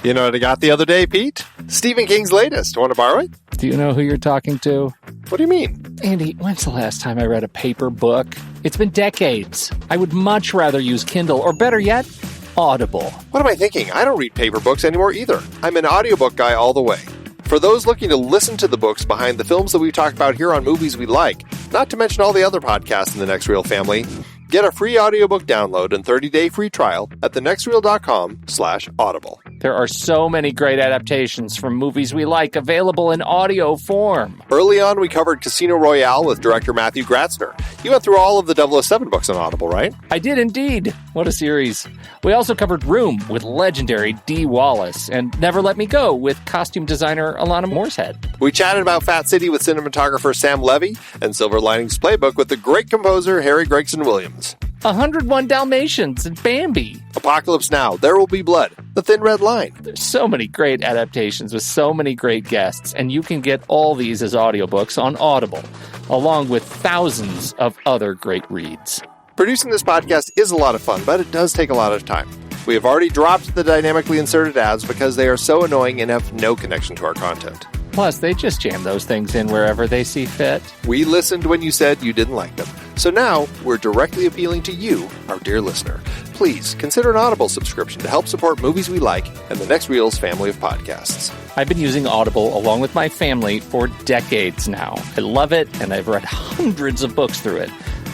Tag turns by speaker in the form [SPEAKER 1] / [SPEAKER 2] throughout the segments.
[SPEAKER 1] You know what I got the other day, Pete? Stephen King's latest. Want to borrow it?
[SPEAKER 2] Do you know who you're talking to?
[SPEAKER 1] What do you mean?
[SPEAKER 2] Andy, when's the last time I read a paper book? It's been decades. I would much rather use Kindle, or better yet, Audible.
[SPEAKER 1] What am I thinking? I don't read paper books anymore either. I'm an audiobook guy all the way. For those looking to listen to the books behind the films that we talk about here on Movies We Like, not to mention all the other podcasts in the Next Reel family, get a free audiobook download and 30-day free trial at thenextreel.com/audible.
[SPEAKER 2] There are so many great adaptations from Movies We Like available in audio form.
[SPEAKER 1] Early on, we covered Casino Royale with director Matthew Gratzner. You went through all of the 007 books on Audible, right?
[SPEAKER 2] I did indeed. What a series. We also covered Room with legendary Dee Wallace and Never Let Me Go with costume designer Alana Moorehead.
[SPEAKER 1] We chatted about Fat City with cinematographer Sam Levy and Silver Linings Playbook with the great composer Harry Gregson Williams.
[SPEAKER 2] 101 Dalmatians and Bambi.
[SPEAKER 1] Apocalypse Now, There Will Be Blood, The Thin Red Line.
[SPEAKER 2] There's so many great adaptations with so many great guests, and you can get all these as audiobooks on Audible, along with thousands of other great reads.
[SPEAKER 1] Producing this podcast is a lot of fun, but it does take a lot of time. We have already dropped the dynamically inserted ads because they are so annoying and have no connection to our content.
[SPEAKER 2] Plus, they just jam those things in wherever they see fit.
[SPEAKER 1] We listened when you said you didn't like them. So now, we're directly appealing to you, our dear listener. Please consider an Audible subscription to help support Movies We Like and the Next Reel's family of podcasts.
[SPEAKER 2] I've been using Audible along with my family for decades now. I love it, and I've read hundreds of books through it.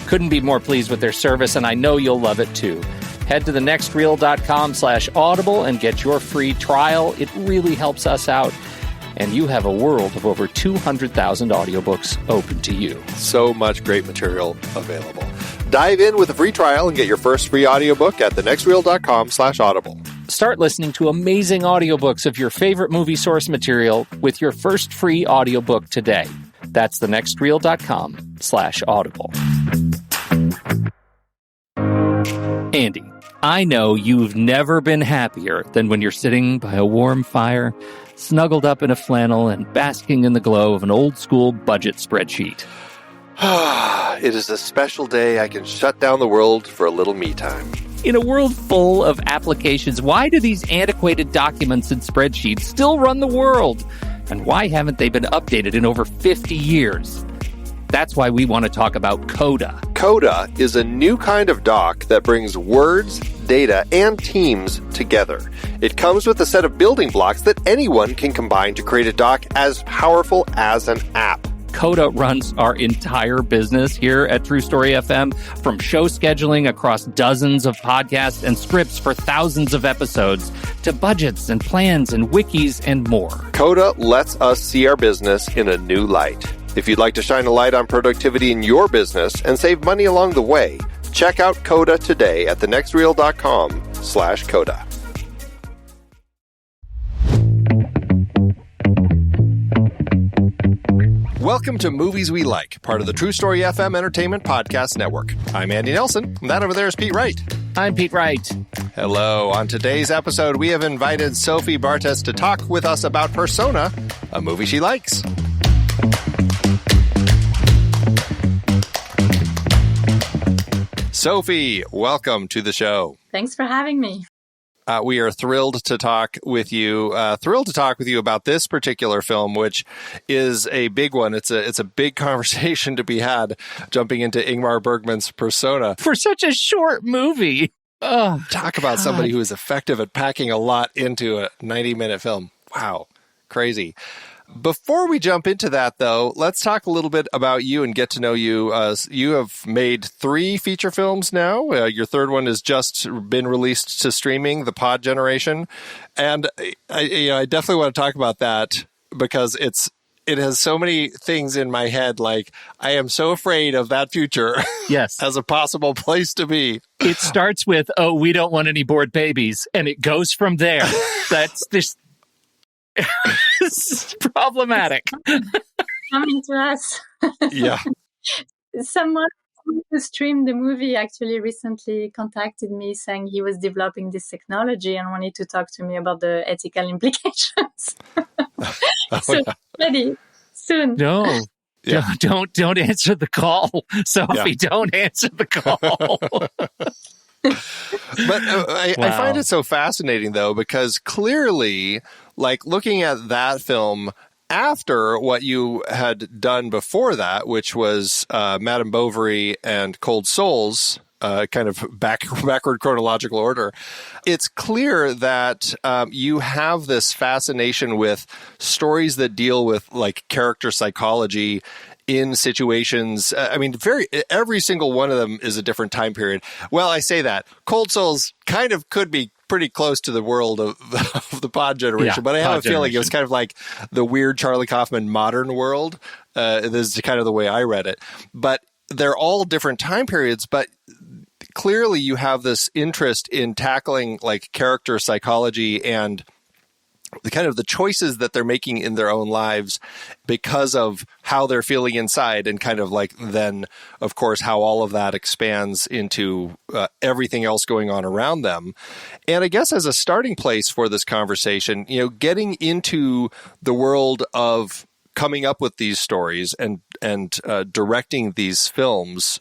[SPEAKER 2] Couldn't be more pleased with their service, and I know you'll love it too. Head to thenextreel.com/audible and get your free trial. It really helps us out. And you have a world of over 200,000 audiobooks open to you.
[SPEAKER 1] So much great material available. Dive in with a free trial and get your first free audiobook at thenextreel.com/audible.
[SPEAKER 2] Start listening to amazing audiobooks of your favorite movie source material with your first free audiobook today. That's thenextreel.com/audible. Andy, I know you've never been happier than when you're sitting by a warm fire, snuggled up in a flannel and basking in the glow of an old-school budget spreadsheet.
[SPEAKER 1] It is a special day I can shut down the world for a little me time.
[SPEAKER 2] In a world full of applications, why do these antiquated documents and spreadsheets still run the world? And why haven't they been updated in over 50 years? That's why we want to talk about Coda.
[SPEAKER 1] Coda is a new kind of doc that brings words, data, and teams together. It comes with a set of building blocks that anyone can combine to create a doc as powerful as an app.
[SPEAKER 2] Coda runs our entire business here at True Story FM, from show scheduling across dozens of podcasts and scripts for thousands of episodes, to budgets and plans and wikis and more.
[SPEAKER 1] Coda lets us see our business in a new light. If you'd like to shine a light on productivity in your business and save money along the way, check out Coda today at thenextreel.com/Coda. Welcome to Movies We Like, part of the True Story FM Entertainment Podcast Network. I'm Andy Nelson, and that over there is Pete Wright.
[SPEAKER 2] I'm Pete Wright.
[SPEAKER 1] Hello. On today's episode, we have invited Sophie Barthes to talk with us about Persona, a movie she likes. Sophie, welcome to the show.
[SPEAKER 3] Thanks for having me.
[SPEAKER 1] We are thrilled to talk with you. About this particular film, which is a big one. It's a big conversation to be had, jumping into Ingmar Bergman's Persona.
[SPEAKER 2] For such a short movie.
[SPEAKER 1] Talk about somebody who is effective at packing a lot into a 90-minute film. Wow, crazy. Before we jump into that, though, let's talk a little bit about you and get to know you. You have made 3 feature films now. Your third one has just been released to streaming, The Pod Generation. And I definitely want to talk about that because it has so many things in my head. Like, I am so afraid of that future.
[SPEAKER 2] Yes.
[SPEAKER 1] As a possible place to be.
[SPEAKER 2] It starts with, oh, we don't want any bored babies. And it goes from there. That's this. It's problematic.
[SPEAKER 3] Coming to us.
[SPEAKER 1] Yeah.
[SPEAKER 3] Someone who streamed the movie actually recently contacted me saying he was developing this technology and wanted to talk to me about the ethical implications. Ready soon.
[SPEAKER 2] No. Yeah. Don't answer the call, Sophie. Yeah. Don't answer the call.
[SPEAKER 1] But I find
[SPEAKER 2] Wow.
[SPEAKER 1] it so fascinating, though, because clearly, like looking at that film after what you had done before that, which was Madame Bovary and Cold Souls, kind of backward chronological order, it's clear that you have this fascination with stories that deal with like character psychology in situations. I mean, every single one of them is a different time period. Well, I say that Cold Souls kind of could be pretty close to the world of the Pod generation, but I have a feeling it was kind of like the weird Charlie Kaufman modern world. This is kind of the way I read it, but they're all different time periods, but clearly you have this interest in tackling like character psychology and the kind of the choices that they're making in their own lives because of how they're feeling inside, and kind of like then, of course, how all of that expands into everything else going on around them. And I guess as a starting place for this conversation, you know, getting into the world of coming up with these stories and directing these films,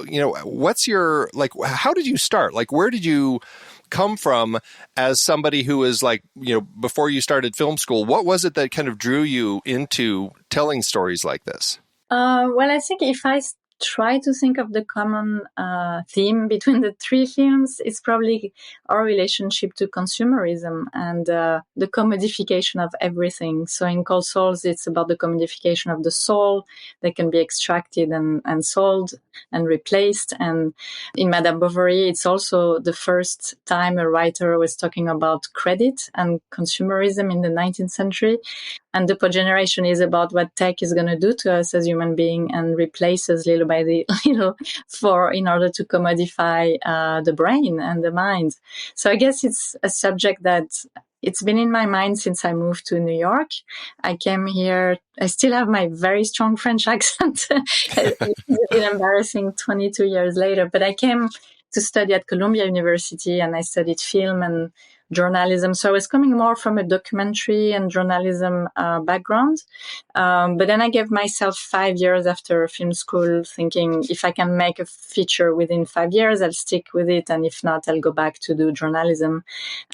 [SPEAKER 1] you know, what's your, like, how did you start? Like, where did you come from as somebody who was like, you know, before you started film school? What was it that kind of drew you into telling stories like this?
[SPEAKER 3] Well, I think if I try to think of the common theme between the three films, it's probably our relationship to consumerism and the commodification of everything. So in Cold Souls, it's about the commodification of the soul that can be extracted and sold and replaced. And in Madame Bovary, it's also the first time a writer was talking about credit and consumerism in the 19th century. And the Pod generation is about what tech is going to do to us as human beings and replace us little by little in order to commodify the brain and the mind. So I guess it's a subject that it's been in my mind since I moved to New York. I came here. I still have my very strong French accent. It's a bit embarrassing 22 years later, but I came to study at Columbia University and I studied film and journalism. So I was coming more from a documentary and journalism background. But then I gave myself 5 years after film school thinking if I can make a feature within 5 years, I'll stick with it. And if not, I'll go back to do journalism.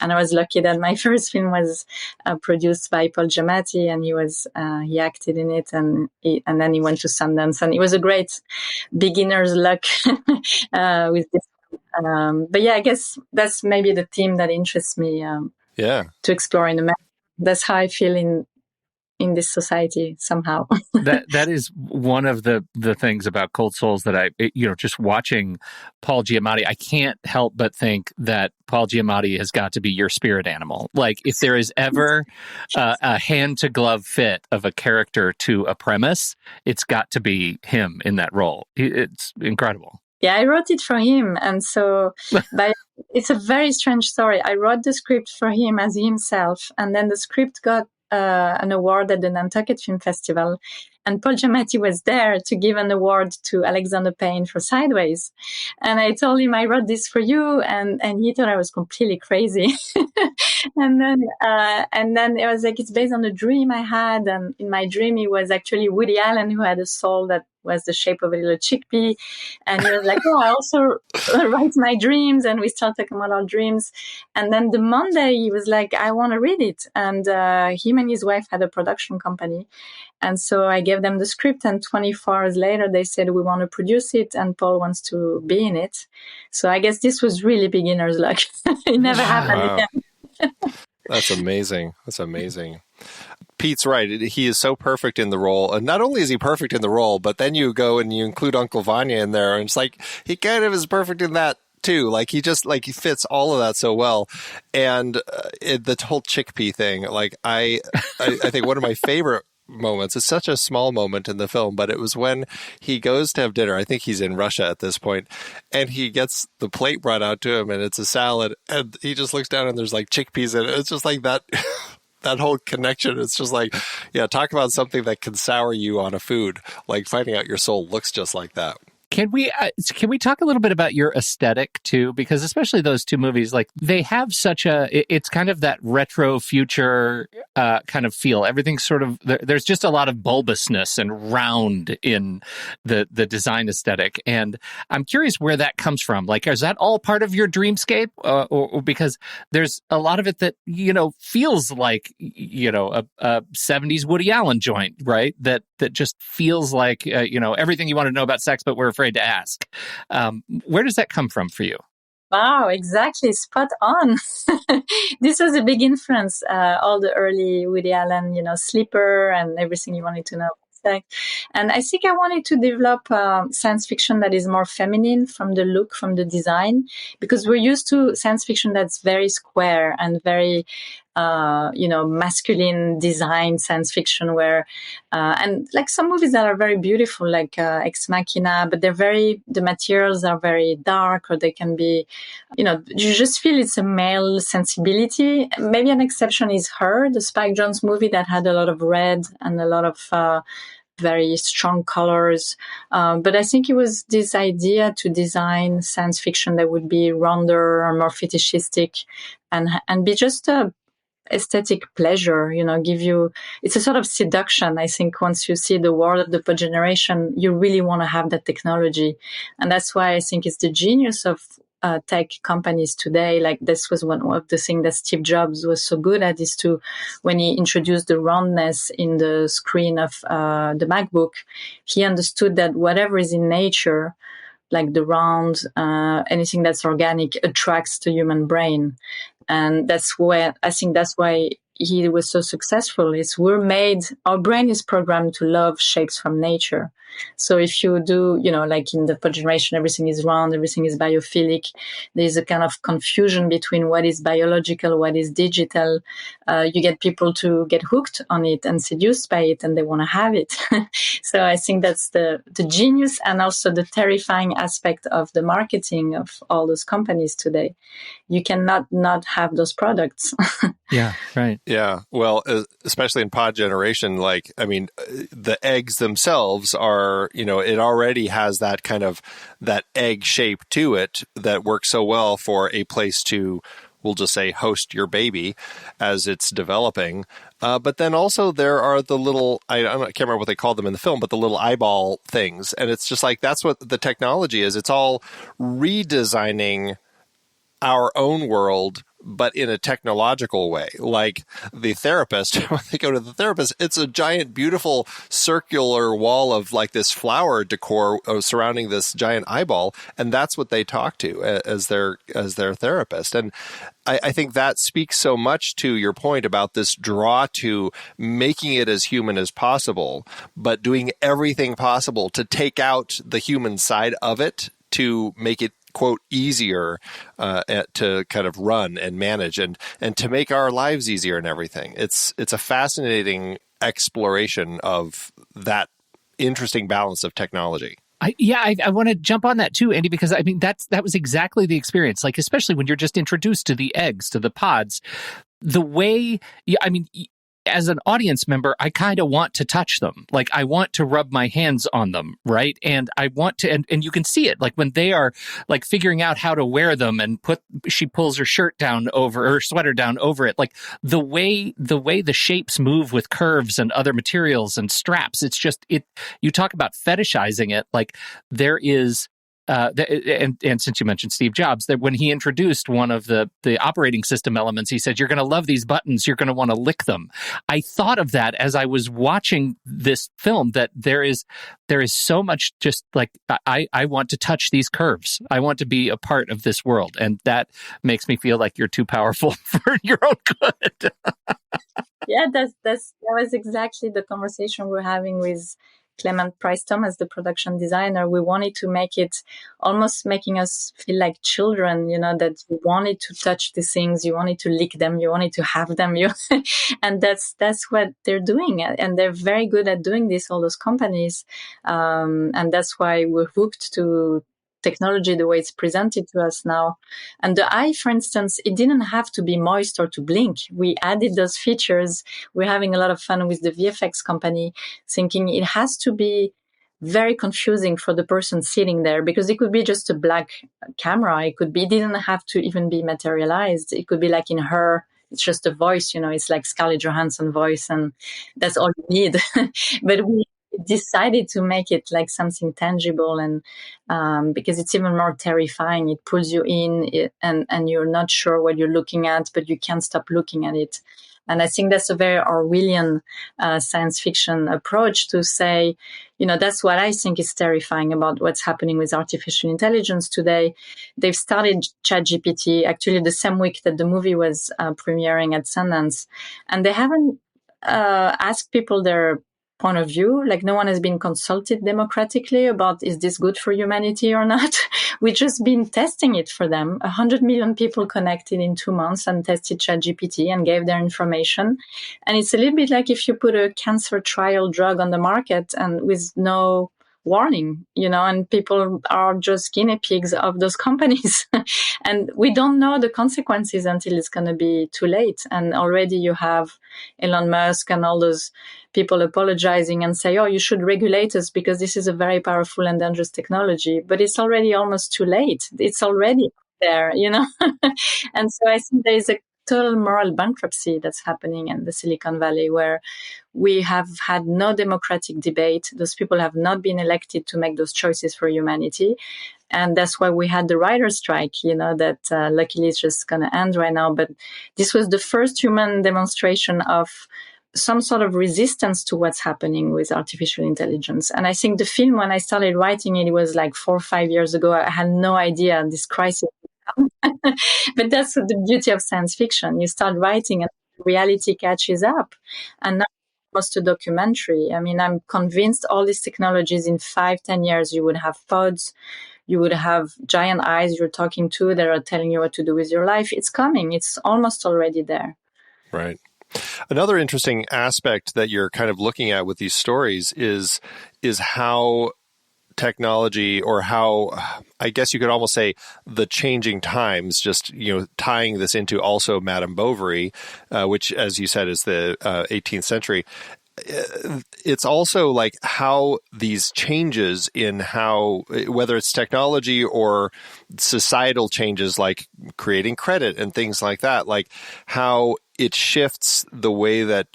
[SPEAKER 3] And I was lucky that my first film was produced by Paul Giamatti and he acted in it and then he went to Sundance and it was a great beginner's luck with this. But yeah, I guess that's maybe the theme that interests me to explore in the map. That's how I feel in this society somehow.
[SPEAKER 2] that is one of the things about Cold Souls that just watching Paul Giamatti, I can't help but think that Paul Giamatti has got to be your spirit animal. Like if there is ever a hand to glove fit of a character to a premise, it's got to be him in that role. It's incredible.
[SPEAKER 3] Yeah, I wrote it for him. And so but it's a very strange story. I wrote the script for him as himself. And then the script got an award at the Nantucket Film Festival. And Paul Giamatti was there to give an award to Alexander Payne for Sideways. And I told him, I wrote this for you. And he thought I was completely crazy. and then it was like, it's based on a dream I had. And in my dream, it was actually Woody Allen who had a soul that was the shape of a little chickpea. And he was like, oh, I also write my dreams. And we started talking about our dreams. And then the Monday, he was like, I want to read it. And him and his wife had a production company. And so I gave them the script, and 24 hours later, they said, we want to produce it, and Paul wants to be in it. So I guess this was really beginner's luck. It never happened again.
[SPEAKER 1] That's amazing. That's amazing. Pete's right. He is so perfect in the role. And not only is he perfect in the role, but then you go and you include Uncle Vanya in there, and it's like, he kind of is perfect in that too. Like he fits all of that so well. And the whole chickpea thing, like I think one of my favorite moments. It's such a small moment in the film, but it was when he goes to have dinner. I think he's in Russia at this point, and he gets the plate brought out to him, and it's a salad, and he just looks down and there's like chickpeas in it. It's just like that. That whole connection. It's just like, yeah, talk about something that can sour you on a food. Like finding out your soul looks just like that.
[SPEAKER 2] can we talk a little bit about your aesthetic too? Because especially those two movies, like they have such it's kind of that retro future kind of feel. Everything's sort of there's just a lot of bulbousness and round in the design aesthetic, and I'm curious where that comes from. Like, is that all part of your dreamscape, or because there's a lot of it that feels like a 70s Woody Allen joint, right? That just feels like everything you want to know about sex, but we're afraid to ask. Where does that come from for you?
[SPEAKER 3] Wow, exactly. Spot on. This was a big influence, all the early Woody Allen, Sleeper and everything you wanted to know. And I think I wanted to develop science fiction that is more feminine from the look, from the design, because we're used to science fiction that's very square and very, masculine design science fiction where, and like some movies that are very beautiful, like Ex Machina, but the materials are very dark, or they can be, you just feel it's a male sensibility. Maybe an exception is Her, the Spike Jonze movie that had a lot of red and a lot of, very strong colors. But I think it was this idea to design science fiction that would be rounder or more fetishistic and be just a aesthetic pleasure, it's a sort of seduction. I think once you see the world of the pod generation, you really want to have that technology. And that's why I think it's the genius of tech companies today. Like this was one of the things that Steve Jobs was so good at, is to, when he introduced the roundness in the screen of the MacBook, he understood that whatever is in nature, like the round, anything that's organic, attracts the human brain. And that's why he was so successful. Our brain is programmed to love shapes from nature. So if you do, like in the pod generation, everything is round, everything is biophilic. There's a kind of confusion between what is biological, what is digital. You get people to get hooked on it and seduced by it, and they want to have it. So I think that's the genius and also the terrifying aspect of the marketing of all those companies today. You cannot not have those products.
[SPEAKER 2] Yeah, right.
[SPEAKER 1] Yeah. Well, especially in pod generation, the eggs themselves are, it already has that kind of that egg shape to it that works so well for a place to, we'll just say, host your baby as it's developing. But then also there are the little, I can't remember what they called them in the film, but the little eyeball things. And it's just like, that's what the technology is. It's all redesigning our own world, but in a technological way. Like the therapist, when they go to the therapist, it's a giant, beautiful circular wall of like this flower decor surrounding this giant eyeball. And that's what they talk to as their therapist. And I think that speaks so much to your point about this draw to making it as human as possible, but doing everything possible to take out the human side of it to make it, quote, easier to kind of run and manage and to make our lives easier and everything. It's a fascinating exploration of that interesting balance of technology.
[SPEAKER 2] I want to jump on that too, Andy, because I mean that was exactly the experience. Like, especially when you're just introduced to the eggs, to the pods, the way, as an audience member, I kind of want to touch them. Like, I want to rub my hands on them, right? And I want to, and you can see it, like when they are like figuring out how to wear them and she pulls her shirt down over, her sweater down over it. Like the way the shapes move with curves and other materials and straps, it's just, you talk about fetishizing it. Like there is, and since you mentioned Steve Jobs, that when he introduced one of the operating system elements, he said, "You're going to love these buttons. You're going to want to lick them." I thought of that as I was watching this film, that there is so much just like, I want to touch these curves. I want to be a part of this world. And that makes me feel like you're too powerful for your own good.
[SPEAKER 3] Yeah, that was exactly the conversation we're having with Clement Price Thomas, the production designer. We wanted to make it almost making us feel like children, that you wanted to touch the things, you wanted to lick them, you wanted to have them, and that's what they're doing. And they're very good at doing this, all those companies. And that's why we're hooked to technology the way it's presented to us now. And the eye, for instance, it didn't have to be moist or to blink. We added those features. We're having a lot of fun with the VFX company, thinking it has to be very confusing for the person sitting there, because it could be just a black camera. It didn't have to even be materialized. It could be like in Her, it's just a voice, it's like Scarlett Johansson voice, and that's all you need. But we decided to make it like something tangible, and because it's even more terrifying. It pulls you in, and you're not sure what you're looking at, but you can't stop looking at it. And I think that's a very Orwellian science fiction approach to say, that's what I think is terrifying about what's happening with artificial intelligence today. They've started ChatGPT actually the same week that the movie was premiering at Sundance, and they haven't asked people their point of view. Like, no one has been consulted democratically about, is this good for humanity or not? We've just been testing it for them. 100 million people connected in 2 months and tested ChatGPT and gave their information. And it's a little bit like if you put a cancer trial drug on the market and with no warning, and people are just guinea pigs of those companies. And we don't know the consequences until it's going to be too late. And already you have Elon Musk and all those people apologizing and say, oh, you should regulate us because this is a very powerful and dangerous technology. But it's already almost too late. It's already there, And so I think there is a total moral bankruptcy that's happening in the Silicon Valley, where we have had no democratic debate. Those people have not been elected to make those choices for humanity. And that's why we had the writer's strike, that luckily it's just going to end right now. But this was the first human demonstration of some sort of resistance to what's happening with artificial intelligence. And I think the film, when I started writing it, it was like 4 or 5 years ago. I had no idea this crisis would come. But that's the beauty of science fiction. You start writing and reality catches up. And now it's a documentary. I mean, I'm convinced all these technologies in 5-10 years, you would have pods, you would have giant eyes you're talking to that are telling you what to do with your life. It's coming. It's almost already there.
[SPEAKER 1] Right. Another interesting aspect that you're kind of looking at with these stories is how technology, or how, I guess you could almost say, the changing times, just, tying this into also Madame Bovary, which, as you said, is the 18th century. It's also like how these changes in how, whether it's technology or societal changes like creating credit and things like that, like how it shifts the way that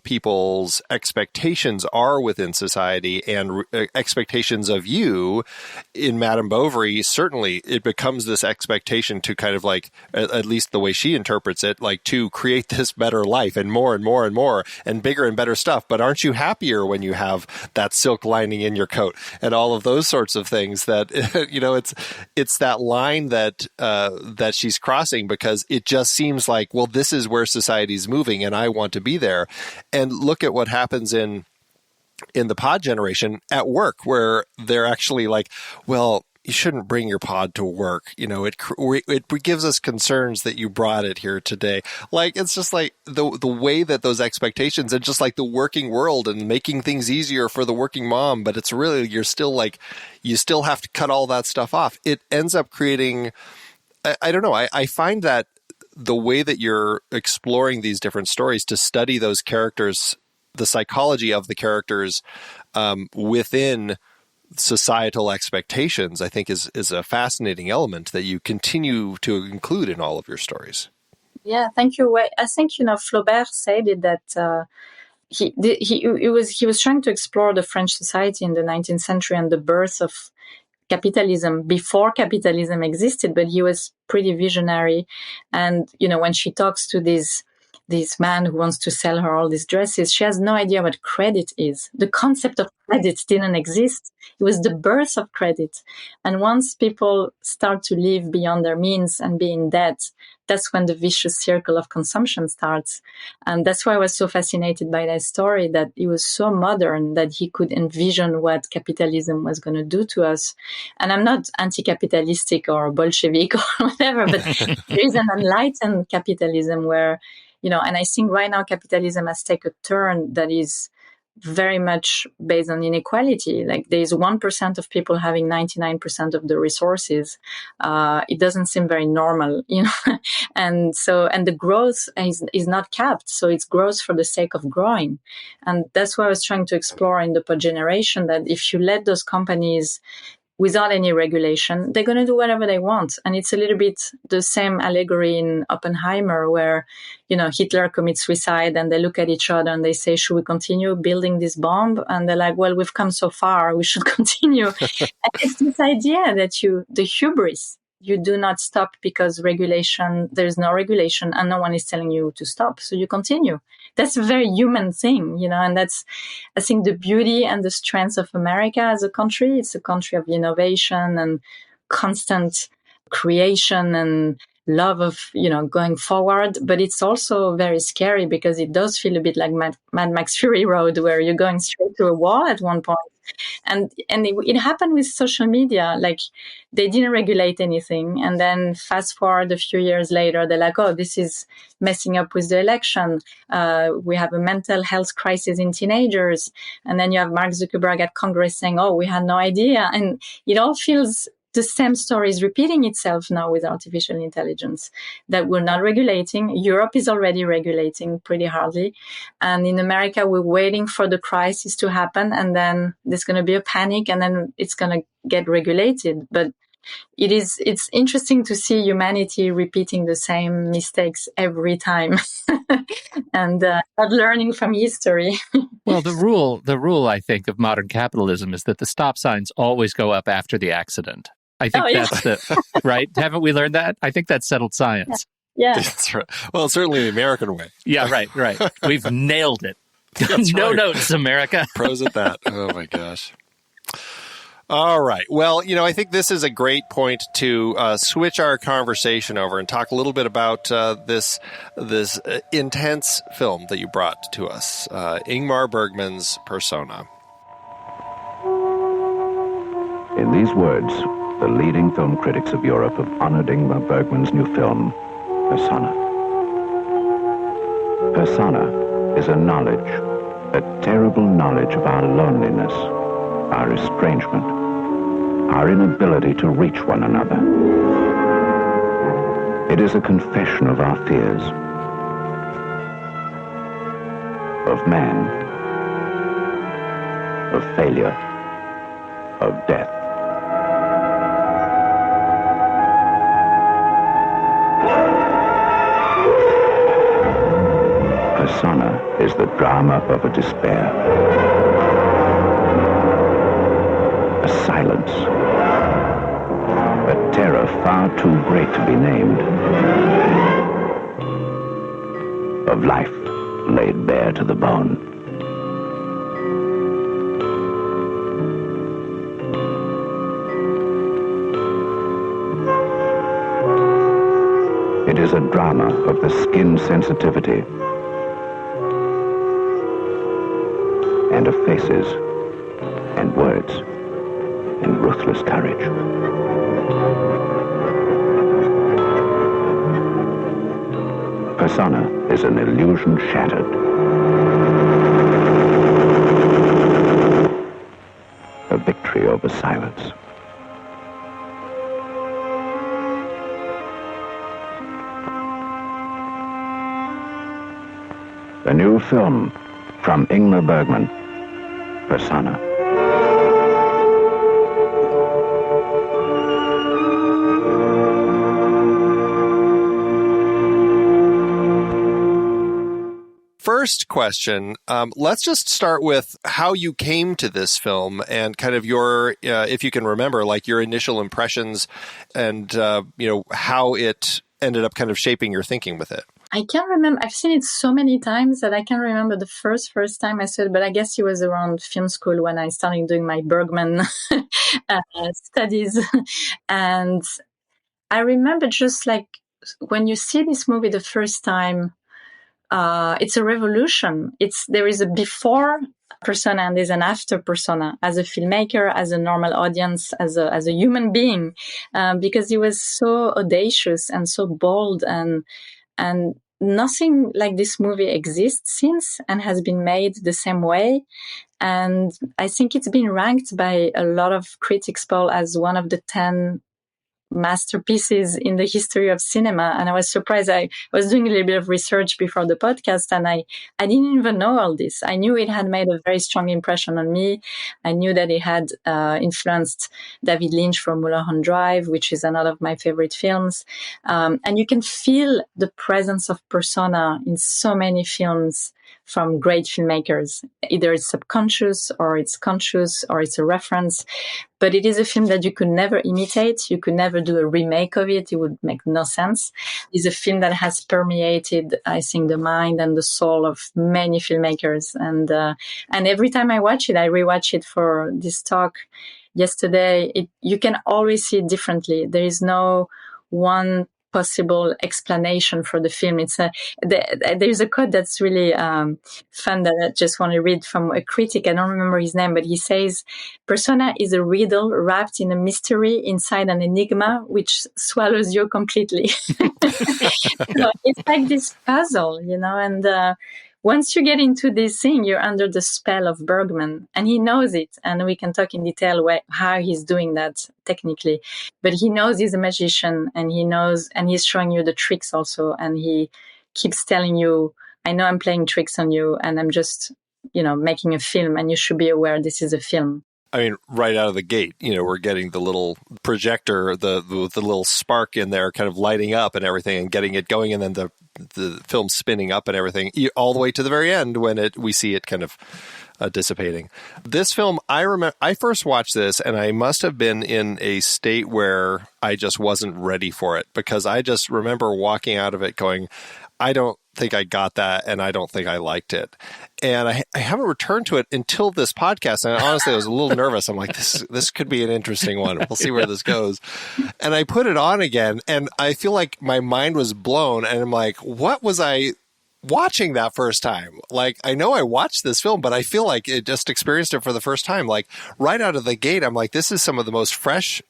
[SPEAKER 1] people's expectations are within society, and expectations of you. In Madame Bovary, certainly it becomes this expectation to kind of like, at least the way she interprets it, like to create this better life and more and more and more and bigger and better stuff. But aren't you happier when you have that silk lining in your coat and all of those sorts of things? That it's that line that she's crossing, because it just seems like, well, this is where society's moving and I want to be there. And look at what happens in the pod generation at work, where they're actually like, well, you shouldn't bring your pod to work. It gives us concerns that you brought it here today. Like, it's just like the way that those expectations, and just like the working world and making things easier for the working mom, but it's really, you still have to cut all that stuff off. It ends up creating, I don't know. I find that the way that you're exploring these different stories to study those characters, the psychology of the characters within societal expectations, I think is a fascinating element that you continue to include in all of your stories.
[SPEAKER 3] Yeah, thank you. I think, Flaubert said it, that he was trying to explore the French society in the 19th century and the birth of capitalism before capitalism existed, but he was pretty visionary. And, when she talks to this man who wants to sell her all these dresses, she has no idea what credit is. The concept of credit didn't exist. It was the birth of credit. And once people start to live beyond their means and be in debt, that's when the vicious circle of consumption starts. And that's why I was so fascinated by that story, that it was so modern that he could envision what capitalism was going to do to us. And I'm not anti-capitalistic or Bolshevik or whatever, but there is an enlightened capitalism where, and I think right now capitalism has taken a turn that is very much based on inequality. Like there's 1% of people having 99% of the resources. It doesn't seem very normal, and the growth is not capped. So it's growth for the sake of growing. And that's what I was trying to explore in the pod generation, that if you let those companies without any regulation, they're going to do whatever they want. And it's a little bit the same allegory in Oppenheimer, where, Hitler commits suicide and they look at each other and they say, should we continue building this bomb? And they're like, well, we've come so far, we should continue. And it's this idea that the hubris, you do not stop because there's no regulation and no one is telling you to stop. So you continue. That's a very human thing, and that's, I think, the beauty and the strength of America as a country. It's a country of innovation and constant creation and love of, going forward. But it's also very scary because it does feel a bit like Mad Max Fury Road, where you're going straight to a wall at one point. And it happened with social media. Like, they didn't regulate anything. And then fast forward a few years later, they're like, oh, this is messing up with the election. We have a mental health crisis in teenagers. And then you have Mark Zuckerberg at Congress saying, oh, we had no idea. And it all feels the same story is repeating itself now with artificial intelligence, that we're not regulating. Europe is already regulating pretty hardly. And in America, we're waiting for the crisis to happen. And then there's going to be a panic and then it's going to get regulated. But it's interesting to see humanity repeating the same mistakes every time and not learning from history.
[SPEAKER 2] Well, the rule, I think, of modern capitalism is that the stop signs always go up after the accident. I think that's right. Haven't we learned that? I think that's settled science.
[SPEAKER 3] Yeah.
[SPEAKER 1] That's right. Well, certainly the American way.
[SPEAKER 2] Yeah, right. We've nailed it. No notes, America.
[SPEAKER 1] Pros at that. Oh, my gosh. All right. Well, I think this is a great point to switch our conversation over and talk a little bit about this intense film that you brought to us, Ingmar Bergman's Persona.
[SPEAKER 4] In these words, the leading film critics of Europe have honored Ingmar Bergman's new film, Persona. Persona is a knowledge, a terrible knowledge of our loneliness, our estrangement, our inability to reach one another. It is a confession of our fears, of man, of failure, of death. Persona is the drama of a despair, a silence, a terror far too great to be named, of life laid bare to the bone. It is a drama of the skin sensitivity and of faces and words and ruthless courage. Persona is an illusion shattered, a victory over silence. A new film from Ingmar Bergman, Persona.
[SPEAKER 1] First question, let's just start with how you came to this film and kind of your, if you can remember, like your initial impressions and, how it ended up kind of shaping your thinking with it.
[SPEAKER 3] I can't remember. I've seen it so many times that I can't remember the first time I saw it, but I guess it was around film school when I started doing my Bergman studies. And I remember just like when you see this movie the first time, it's a revolution. There is a before Persona and there's an after Persona as a filmmaker, as a normal audience, as a human being, because he was so audacious and so bold and nothing like this movie exists since and has been made the same way. And I think it's been ranked by a lot of critics poll as one of the 10 masterpieces in the history of cinema. And I was surprised. I was doing a little bit of research before the podcast, and I didn't even know all this. I knew it had made a very strong impression on me. I knew that it had influenced David Lynch from Mulholland Drive, which is another of my favorite films. And you can feel the presence of persona in so many films from great filmmakers. Either it's subconscious or it's conscious or it's a reference. But it is a film that you could never imitate. You could never do a remake of it. It would make no sense. It's a film that has permeated, I think, the mind and the soul of many filmmakers. And every time I watch it, I rewatch it for this talk yesterday. You can always see it differently. There is no one possible explanation for the film. There's a quote that's really fun that I just want to read from a critic. I don't remember his name, but he says, "Persona is a riddle wrapped in a mystery inside an enigma which swallows you completely." So it's like this puzzle, and once you get into this thing, you're under the spell of Bergman, and he knows it. And we can talk in detail how he's doing that technically. But he knows he's a magician, and he knows, and he's showing you the tricks also. And he keeps telling you, I know I'm playing tricks on you, and I'm just, making a film, and you should be aware this is a film.
[SPEAKER 1] I mean, right out of the gate, we're getting the little projector, the little spark in there kind of lighting up and everything and getting it going. And then the film spinning up and everything all the way to the very end when we see it kind of dissipating. This film, I remember, I first watched this and I must have been in a state where I just wasn't ready for it, because I just remember walking out of it going, I don't think I got that, and I don't think I liked it. And I haven't returned to it until this podcast. And honestly, I was a little nervous. I'm like, this could be an interesting one. We'll see where this goes. And I put it on again, and I feel like my mind was blown. And I'm like, what was I watching that first time? Like, I know I watched this film, but I feel like it just experienced it for the first time. Like, right out of the gate, I'm like, this is some of the most fresh,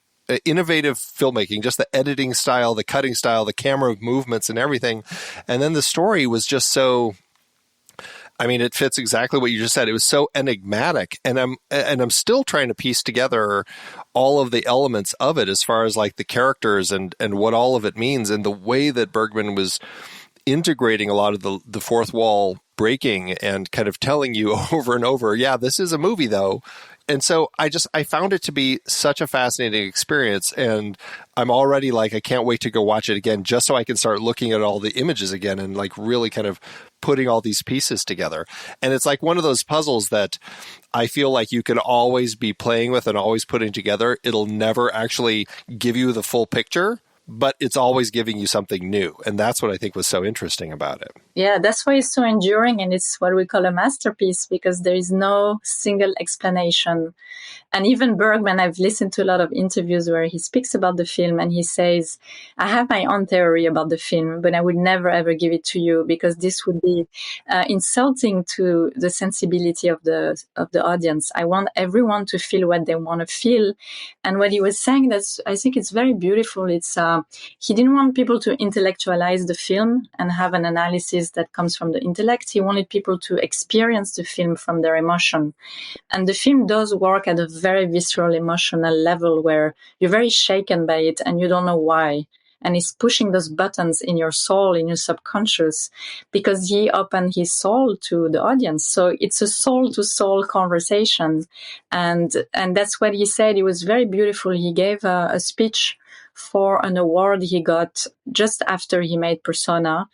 [SPEAKER 1] innovative filmmaking, just the editing style, the cutting style, the camera movements and everything. And then the story was just so, I mean, it fits exactly what you just said. It was so enigmatic, and I'm still trying to piece together all of the elements of it as far as like the characters and what all of it means, and the way that Bergman was integrating a lot of the fourth wall breaking and kind of telling you over and over, yeah, this is a movie though. And so I found it to be such a fascinating experience, and I'm already like, I can't wait to go watch it again, just so I can start looking at all the images again and like really kind of putting all these pieces together. And it's like one of those puzzles that I feel like you can always be playing with and always putting together. It'll never actually give you the full picture, but it's always giving you something new. And that's what I think was so interesting about it.
[SPEAKER 3] Yeah, that's why it's so enduring, and it's what we call a masterpiece, because there is no single explanation. And even Bergman, I've listened to a lot of interviews where he speaks about the film, and he says, I have my own theory about the film, but I would never ever give it to you, because this would be insulting to the sensibility of the audience. I want everyone to feel what they want to feel. And what he was saying, I think it's very beautiful. It's he didn't want people to intellectualize the film and have an analysis that comes from the intellect. He wanted people to experience the film from their emotion. And the film does work at a very visceral, emotional level where you're very shaken by it and you don't know why. And he's pushing those buttons in your soul, in your subconscious, because he opened his soul to the audience. So it's a soul-to-soul conversation. And that's what he said. It was very beautiful. He gave a speech for an award he got just after he made Persona.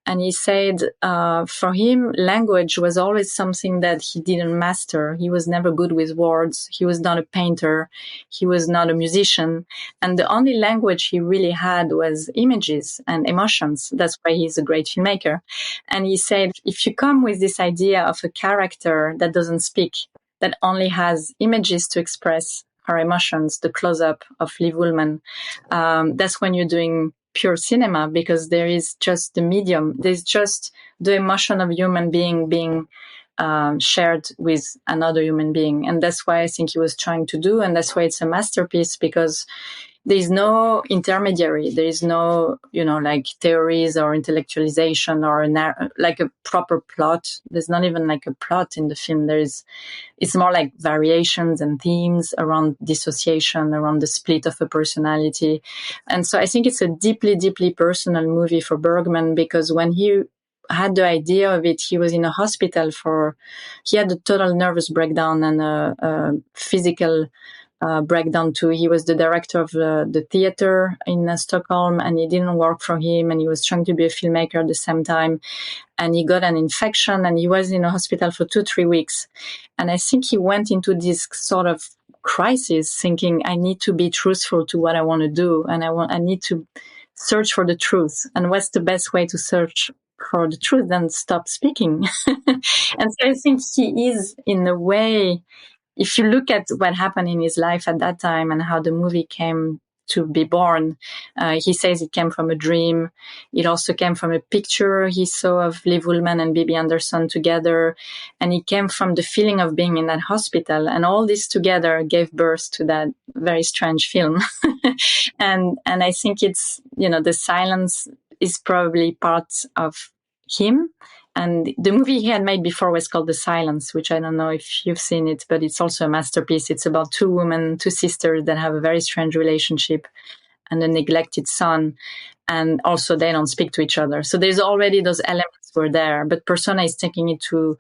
[SPEAKER 3] And he said, for him, language was always something that he didn't master. He was never good with words. He was not a painter. He was not a musician. And the only language he really had was images and emotions. That's why he's a great filmmaker. And he said, if you come with this idea of a character that doesn't speak, that only has images to express her emotions, the close-up of Liv Ullmann, that's when you're doing pure cinema, because there is just the medium. There's just the emotion of a human being being shared with another human being. And that's why I think he was trying to do, and that's why it's a masterpiece, because there's no intermediary. There is no, like theories or intellectualization or like a proper plot. There's not even like a plot in the film. It's more like variations and themes around dissociation, around the split of a personality. And so I think it's a deeply, deeply personal movie for Bergman, because when he had the idea of it, he was in a hospital he had a total nervous breakdown and a physical breakdown too. He was the director of the theater in Stockholm, and it didn't work for him, and he was trying to be a filmmaker at the same time, and he got an infection, and he was in a hospital for 2-3 weeks. And I think he went into this sort of crisis thinking, I need to be truthful to what I want to do, and I need to search for the truth. And what's the best way to search for the truth than stop speaking? And so I think he is, in a way, if you look at what happened in his life at that time and how the movie came to be born, he says it came from a dream. It also came from a picture he saw of Liv Ullmann and Bibi Andersson together. And it came from the feeling of being in that hospital. And all this together gave birth to that very strange film. And I think it's, the silence is probably part of him. And the movie he had made before was called The Silence, which I don't know if you've seen it, but it's also a masterpiece. It's about two sisters that have a very strange relationship and a neglected son. And also they don't speak to each other. So there's already those elements were there. But Persona is taking it to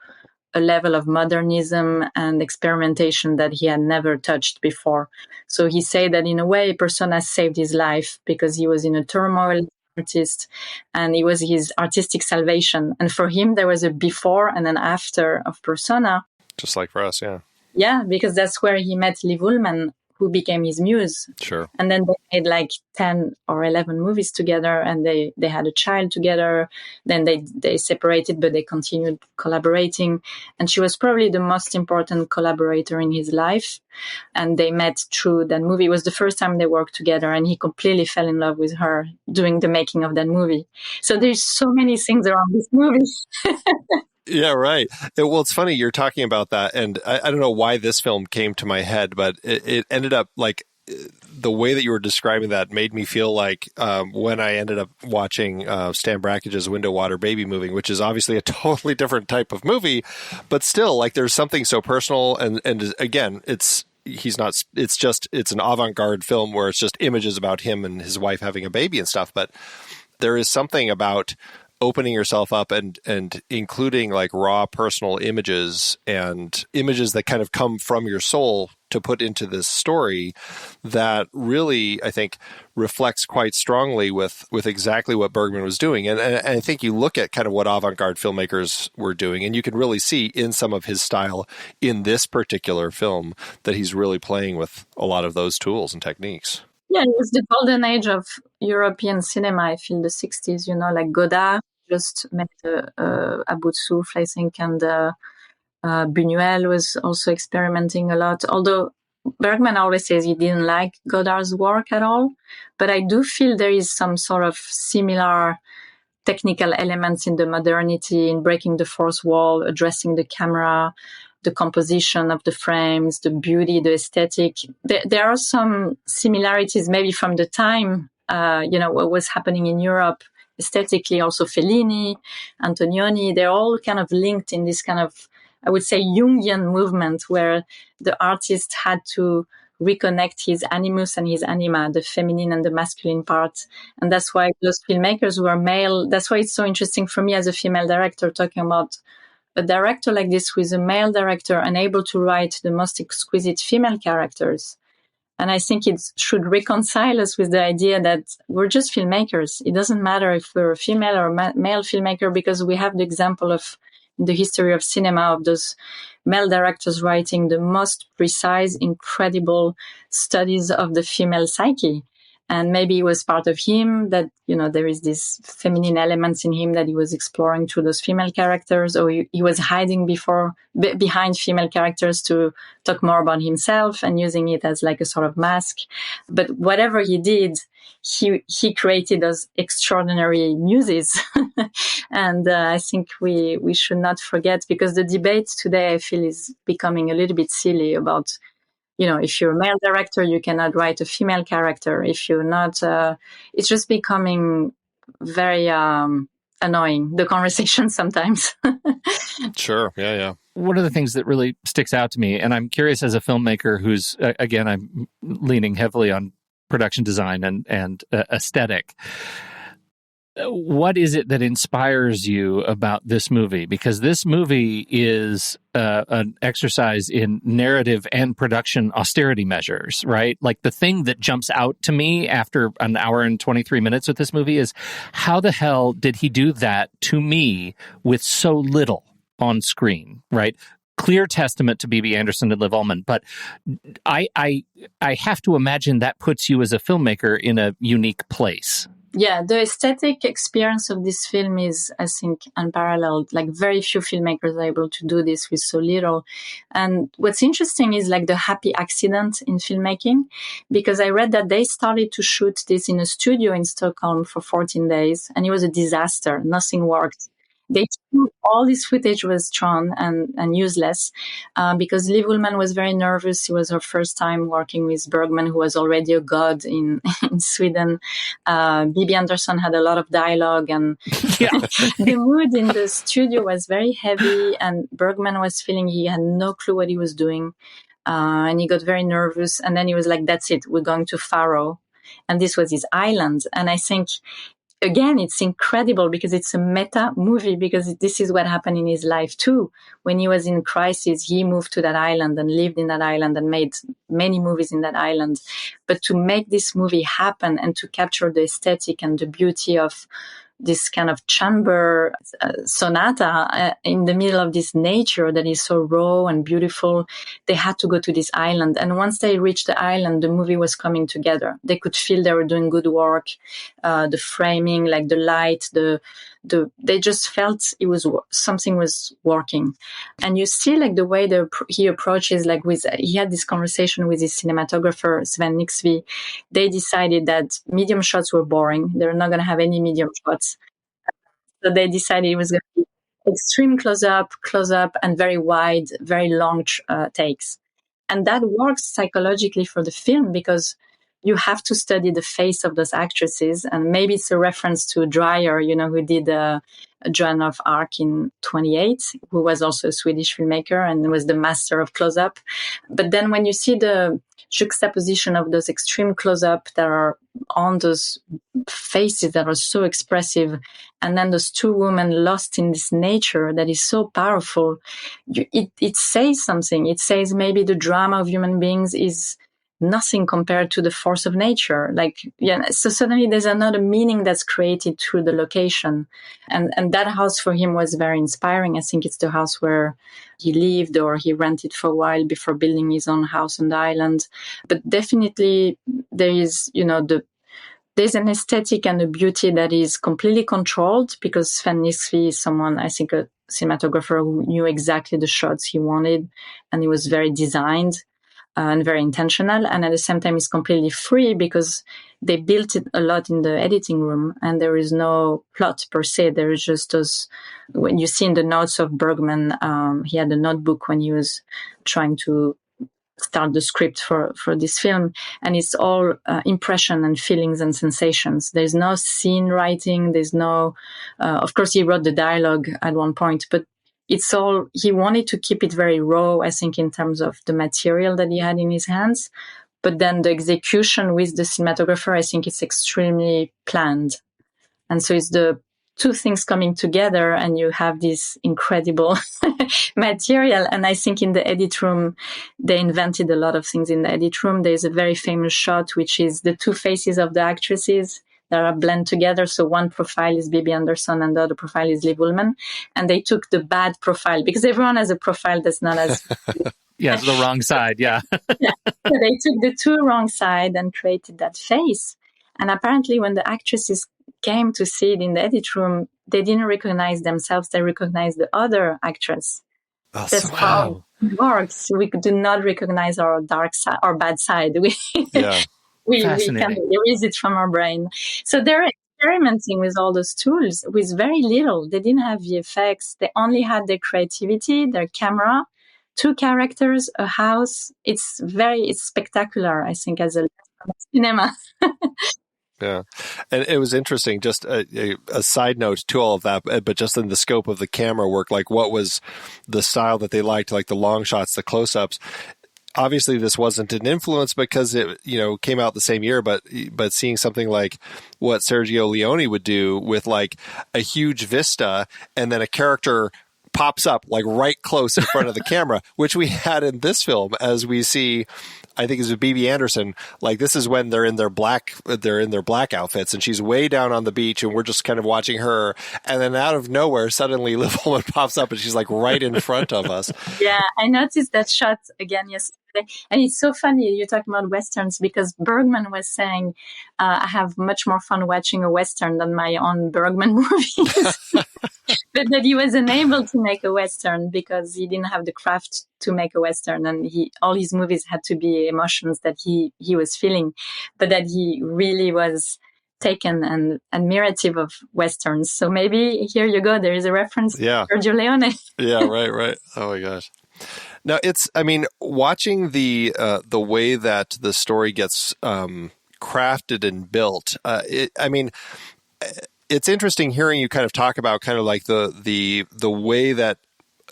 [SPEAKER 3] a level of modernism and experimentation that he had never touched before. So he said that in a way, Persona saved his life because he was in a turmoil, artist, and it was his artistic salvation. And for him, there was a before and an after of Persona.
[SPEAKER 1] Just like for us, yeah.
[SPEAKER 3] Yeah, because that's where he met Liv Ullmann, who became his muse.
[SPEAKER 1] Sure.
[SPEAKER 3] And then they made like 10 or 11 movies together, and they had a child together. Then they separated, but they continued collaborating. And she was probably the most important collaborator in his life. And they met through that movie. It was the first time they worked together, and he completely fell in love with her during the making of that movie. So there's so many things around this movie.
[SPEAKER 1] Yeah, right. Well, it's funny you're talking about that, and I don't know why this film came to my head, but it ended up like the way that you were describing that made me feel like when I ended up watching Stan Brackage's Window Water Baby Moving, which is obviously a totally different type of movie, but still, like, there's something so personal, and again, it's an avant-garde film where it's just images about him and his wife having a baby and stuff, but there is something about opening yourself up and including like raw personal images and images that kind of come from your soul to put into this story that really, I think, reflects quite strongly with exactly what Bergman was doing. And I think you look at kind of what avant-garde filmmakers were doing, and you can really see in some of his style in this particular film that he's really playing with a lot of those tools and techniques.
[SPEAKER 3] Yeah, it was the golden age of European cinema, I feel, the 60s, like Godard just met Abu Souf, I think, and Buñuel was also experimenting a lot. Although Bergman always says he didn't like Godard's work at all, but I do feel there is some sort of similar technical elements in the modernity, in breaking the fourth wall, addressing the camera, the composition of the frames, the beauty, the aesthetic. There are some similarities maybe from the time, what was happening in Europe aesthetically. Also Fellini, Antonioni, they're all kind of linked in this kind of, I would say, Jungian movement where the artist had to reconnect his animus and his anima, the feminine and the masculine part. And that's why those filmmakers who are male, that's why it's so interesting for me as a female director, talking about a director like this who is a male director and able to write the most exquisite female characters. And I think it should reconcile us with the idea that we're just filmmakers. It doesn't matter if we're a female or male filmmaker, because we have the example of in the history of cinema of those male directors writing the most precise, incredible studies of the female psyche. And maybe it was part of him that, there is this feminine elements in him that he was exploring through those female characters, or he was hiding behind female characters to talk more about himself and using it as like a sort of mask. But whatever he did, he created those extraordinary muses. And I think we should not forget, because the debate today, I feel, is becoming a little bit silly about if you're a male director, you cannot write a female character. If you're not, it's just becoming very annoying, the conversation sometimes.
[SPEAKER 1] Sure. Yeah.
[SPEAKER 2] One of the things that really sticks out to me, and I'm curious as a filmmaker who's, again, I'm leaning heavily on production design and aesthetic. What is it that inspires you about this movie? Because this movie is an exercise in narrative and production austerity measures, right? Like the thing that jumps out to me after an hour and 23 minutes with this movie is how the hell did he do that to me with so little on screen, right? Clear testament to B.B. Anderson and Liv Ullmann, but I have to imagine that puts you as a filmmaker in a unique place.
[SPEAKER 3] Yeah, the aesthetic experience of this film is, I think, unparalleled. Like very few filmmakers are able to do this with so little. And what's interesting is like the happy accident in filmmaking, because I read that they started to shoot this in a studio in Stockholm for 14 days, and it was a disaster. Nothing worked. All this footage was thrown and useless because Liv Ullmann was very nervous. It was her first time working with Bergman, who was already a god in Sweden. B.B. Anderson had a lot of dialogue, and the mood in the studio was very heavy, and Bergman was feeling he had no clue what he was doing. And he got very nervous, and then he was like, that's it, we're going to Faro. And this was his island. And I think, again, it's incredible because it's a meta movie, because this is what happened in his life too. When he was in crisis, he moved to that island and lived in that island and made many movies in that island. But to make this movie happen and to capture the aesthetic and the beauty of this kind of chamber sonata in the middle of this nature that is so raw and beautiful, they had to go to this island. And once they reached the island, the movie was coming together. They could feel they were doing good work. The framing, like the light, they just felt something was working. And you see like the way he approaches, like he had this conversation with his cinematographer, Sven Nixby. They decided that medium shots were boring. They're not going to have any medium shots. So they decided it was going to be extreme close up, and very wide, very long takes. And that works psychologically for the film because you have to study the face of those actresses. And maybe it's a reference to Dreyer, who did Joan of Arc in 28, who was also a Swedish filmmaker and was the master of close-up. But then when you see the juxtaposition of those extreme close-up that are on those faces that are so expressive, and then those two women lost in this nature that is so powerful, it says something. It says maybe the drama of human beings is nothing compared to the force of nature. So suddenly there's another meaning that's created through the location. And that house for him was very inspiring. I think it's the house where he lived or he rented for a while before building his own house on the island. But definitely there is, there's an aesthetic and a beauty that is completely controlled because Sven Nixby is someone, I think, a cinematographer who knew exactly the shots he wanted, and he was very designed and very intentional. And at the same time, it's completely free because they built it a lot in the editing room, and there is no plot per se. There is just those, when you see in the notes of Bergman, he had a notebook when he was trying to start the script for this film, and it's all impression and feelings and sensations. There's no scene writing. There's no, of course, he wrote the dialogue at one point, but it's all, he wanted to keep it very raw, I think, in terms of the material that he had in his hands. But then the execution with the cinematographer, I think it's extremely planned. And so it's the two things coming together and you have this incredible material. And I think in the edit room, they invented a lot of things in the edit room. There's a very famous shot, which is the two faces of the actresses that are blend together. So one profile is B.B. Anderson and the other profile is Liv Ullmann. And they took the bad profile because everyone has a profile that's not as...
[SPEAKER 2] Yeah, the wrong side, yeah.
[SPEAKER 3] Yeah. So they took the two wrong side and created that face. And apparently when the actresses came to see it in the edit room, they didn't recognize themselves. They recognized the other actress. That's how it works. We do not recognize our dark side, our bad side. We can erase it from our brain. So they're experimenting with all those tools with very little. They didn't have VFX. They only had their creativity, their camera, two characters, a house. It's spectacular, I think, as a cinema.
[SPEAKER 1] Yeah. And it was interesting, just a side note to all of that, but just in the scope of the camera work, like what was the style that they liked, like the long shots, the close-ups. Obviously this wasn't an influence because it, came out the same year, but seeing something like what Sergio Leone would do with like a huge vista and then a character pops up like right close in front of the camera, which we had in this film, as we see, I think it's with BB Anderson. Like this is when they're in their black outfits and she's way down on the beach and we're just kind of watching her. And then out of nowhere, suddenly Liv Ullmann pops up and she's like right in front of us.
[SPEAKER 3] Yeah, I noticed that shot again yesterday. And it's so funny you're talking about Westerns because Bergman was saying, I have much more fun watching a Western than my own Bergman movies. But that he was unable to make a Western because he didn't have the craft to make a Western. And all his movies had to be emotions that he was feeling, but that he really was taken and admirative of Westerns. So maybe here you go. There is a reference to Sergio Leone.
[SPEAKER 1] Yeah, right. Oh my gosh. Now watching the way that the story gets crafted and built. It's interesting hearing you kind of talk about kind of like the way that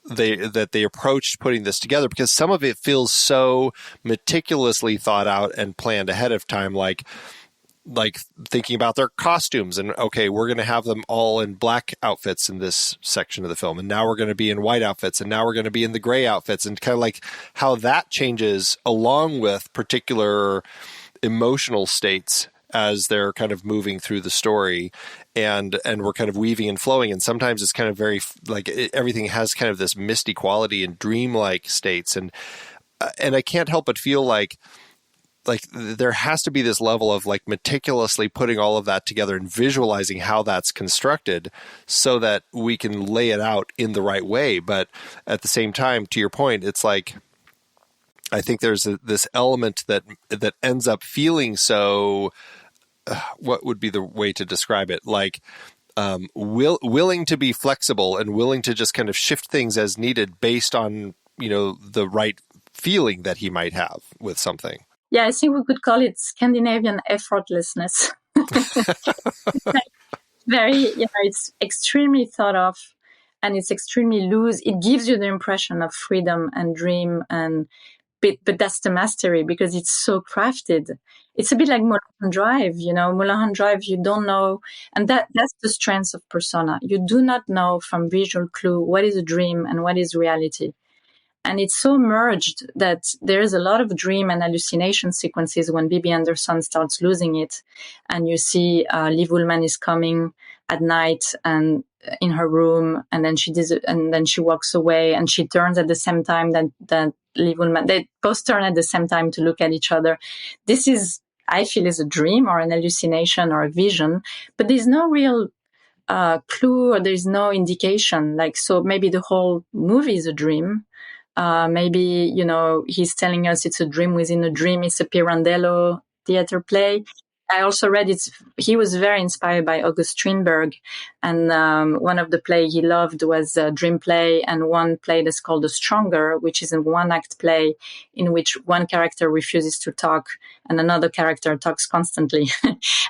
[SPEAKER 1] they approached putting this together, because some of it feels so meticulously thought out and planned ahead of time, like thinking about their costumes and, okay, we're going to have them all in black outfits in this section of the film. And now we're going to be in white outfits. And now we're going to be in the gray outfits, and kind of like how that changes along with particular emotional states as they're kind of moving through the story, and we're kind of weaving and flowing. And sometimes it's kind of very like everything has kind of this misty quality and dreamlike states. And I can't help but feel like there has to be this level of like meticulously putting all of that together and visualizing how that's constructed so that we can lay it out in the right way. But at the same time, to your point, it's like, I think there's this element that ends up feeling so, what would be the way to describe it? Like, willing to be flexible and willing to just kind of shift things as needed based on, the right feeling that he might have with something.
[SPEAKER 3] Yeah, I think we could call it Scandinavian effortlessness. It's extremely thought of and it's extremely loose. It gives you the impression of freedom and dream, but that's the mastery because it's so crafted. It's a bit like Mulholland Drive, Mulholland Drive, you don't know. And that's the strength of Persona. You do not know from visual clue what is a dream and what is reality. And it's so merged that there is a lot of dream and hallucination sequences when Bibi Andersson starts losing it. And you see Liv Ullmann is coming at night and in her room, and then she walks away and she turns at the same time that Liv Ullmann, they both turn at the same time to look at each other. This is, I feel, is a dream or an hallucination or a vision, but there's no real clue or there's no indication. So maybe the whole movie is a dream. Maybe, he's telling us it's a dream within a dream. It's a Pirandello theater play. I also read he was very inspired by August Strindberg. And one of the play he loved was a dream play, and one play that's called The Stronger, which is a one-act play in which one character refuses to talk and another character talks constantly.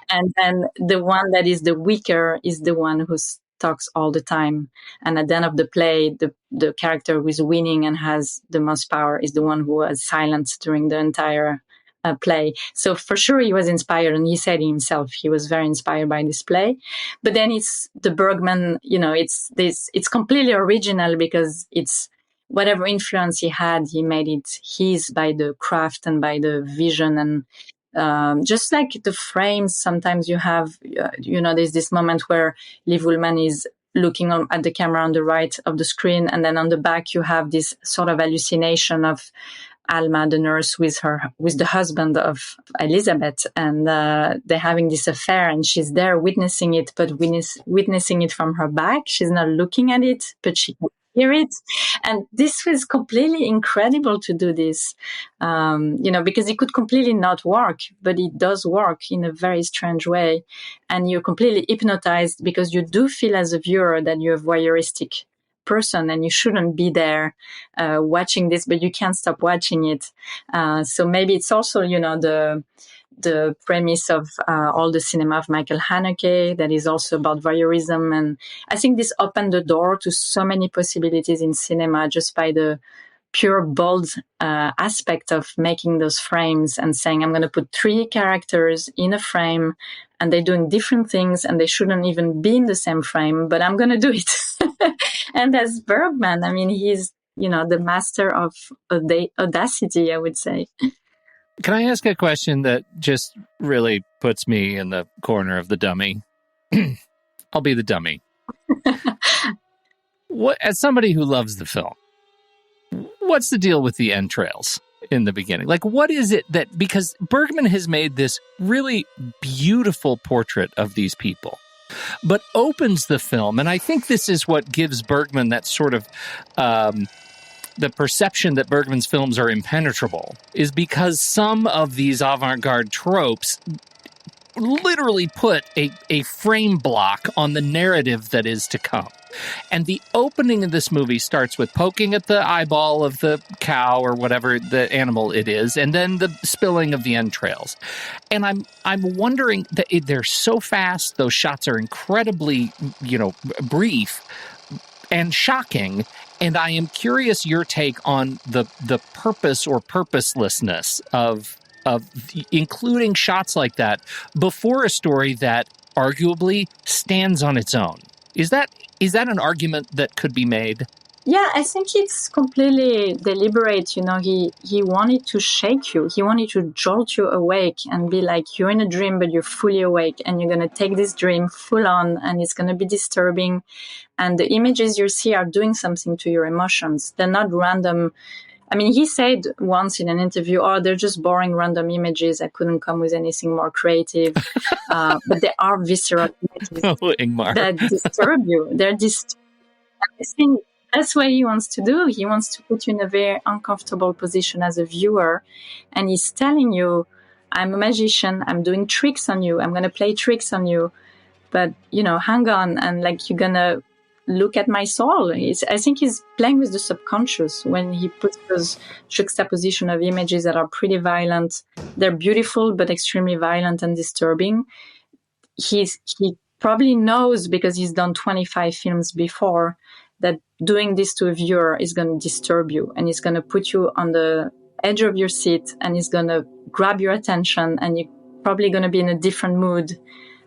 [SPEAKER 3] And then the one that is the weaker is the one who talks all the time. And at the end of the play, the character who is winning and has the most power is the one who was silent during the entire play. So for sure he was inspired, and he said himself he was very inspired by this play. But then it's the Bergman, it's completely original because it's whatever influence he had, he made it his by the craft and by the vision. And just like the frames, sometimes you have, there's this moment where Liv Ullmann is looking at the camera on the right of the screen, and then on the back you have this sort of hallucination of Alma, the nurse, with the husband of Elizabeth, and they're having this affair, and she's there witnessing it, but witnessing it from her back. She's not looking at it, but she can hear it. And this was completely incredible to do this, because it could completely not work, but it does work in a very strange way. And you're completely hypnotized because you do feel as a viewer that you're voyeuristic person and you shouldn't be there watching this, but you can't stop watching it. So maybe it's also, the premise of all the cinema of Michael Haneke that is also about voyeurism. And I think this opened the door to so many possibilities in cinema just by the pure bold aspect of making those frames and saying, I'm going to put 3 characters in a frame and they're doing different things and they shouldn't even be in the same frame, but I'm going to do it. And that's Bergman. I mean, he's, the master of audacity, I would say.
[SPEAKER 2] Can I ask a question that just really puts me in the corner of the dummy? I'll be the dummy. As somebody who loves the film, what's the deal with the entrails in the beginning? Like, what is it that, because Bergman has made this really beautiful portrait of these people, but opens the film, and I think this is what gives Bergman that sort of the perception that Bergman's films are impenetrable, is because some of these avant-garde tropes literally put a frame block on the narrative that is to come. And the opening of this movie starts with poking at the eyeball of the cow or whatever the animal it is, and then the spilling of the entrails. And I'm wondering that they're so fast; those shots are incredibly, brief and shocking. And I am curious your take on the purpose or purposelessness of including shots like that before a story that arguably stands on its own. Is that an argument that could be made?
[SPEAKER 3] Yeah, I think it's completely deliberate. He wanted to shake you. He wanted to jolt you awake and be like, you're in a dream, but you're fully awake and you're going to take this dream full on and it's going to be disturbing. And the images you see are doing something to your emotions. They're not random. I mean, he said once in an interview, they're just boring random images. I couldn't come with anything more creative. But they are visceral images
[SPEAKER 2] Ingmar.
[SPEAKER 3] that disturb you. I think that's what he wants to do. He wants to put you in a very uncomfortable position as a viewer. And he's telling you, I'm a magician. I'm doing tricks on you. I'm going to play tricks on you. But, hang on. And you're going to look at my soul. I think he's playing with the subconscious when he puts those juxtaposition of images that are pretty violent. They're beautiful, but extremely violent and disturbing. He probably knows, because he's done 25 films before, that doing this to a viewer is going to disturb you and it's going to put you on the edge of your seat and it's going to grab your attention and you're probably going to be in a different mood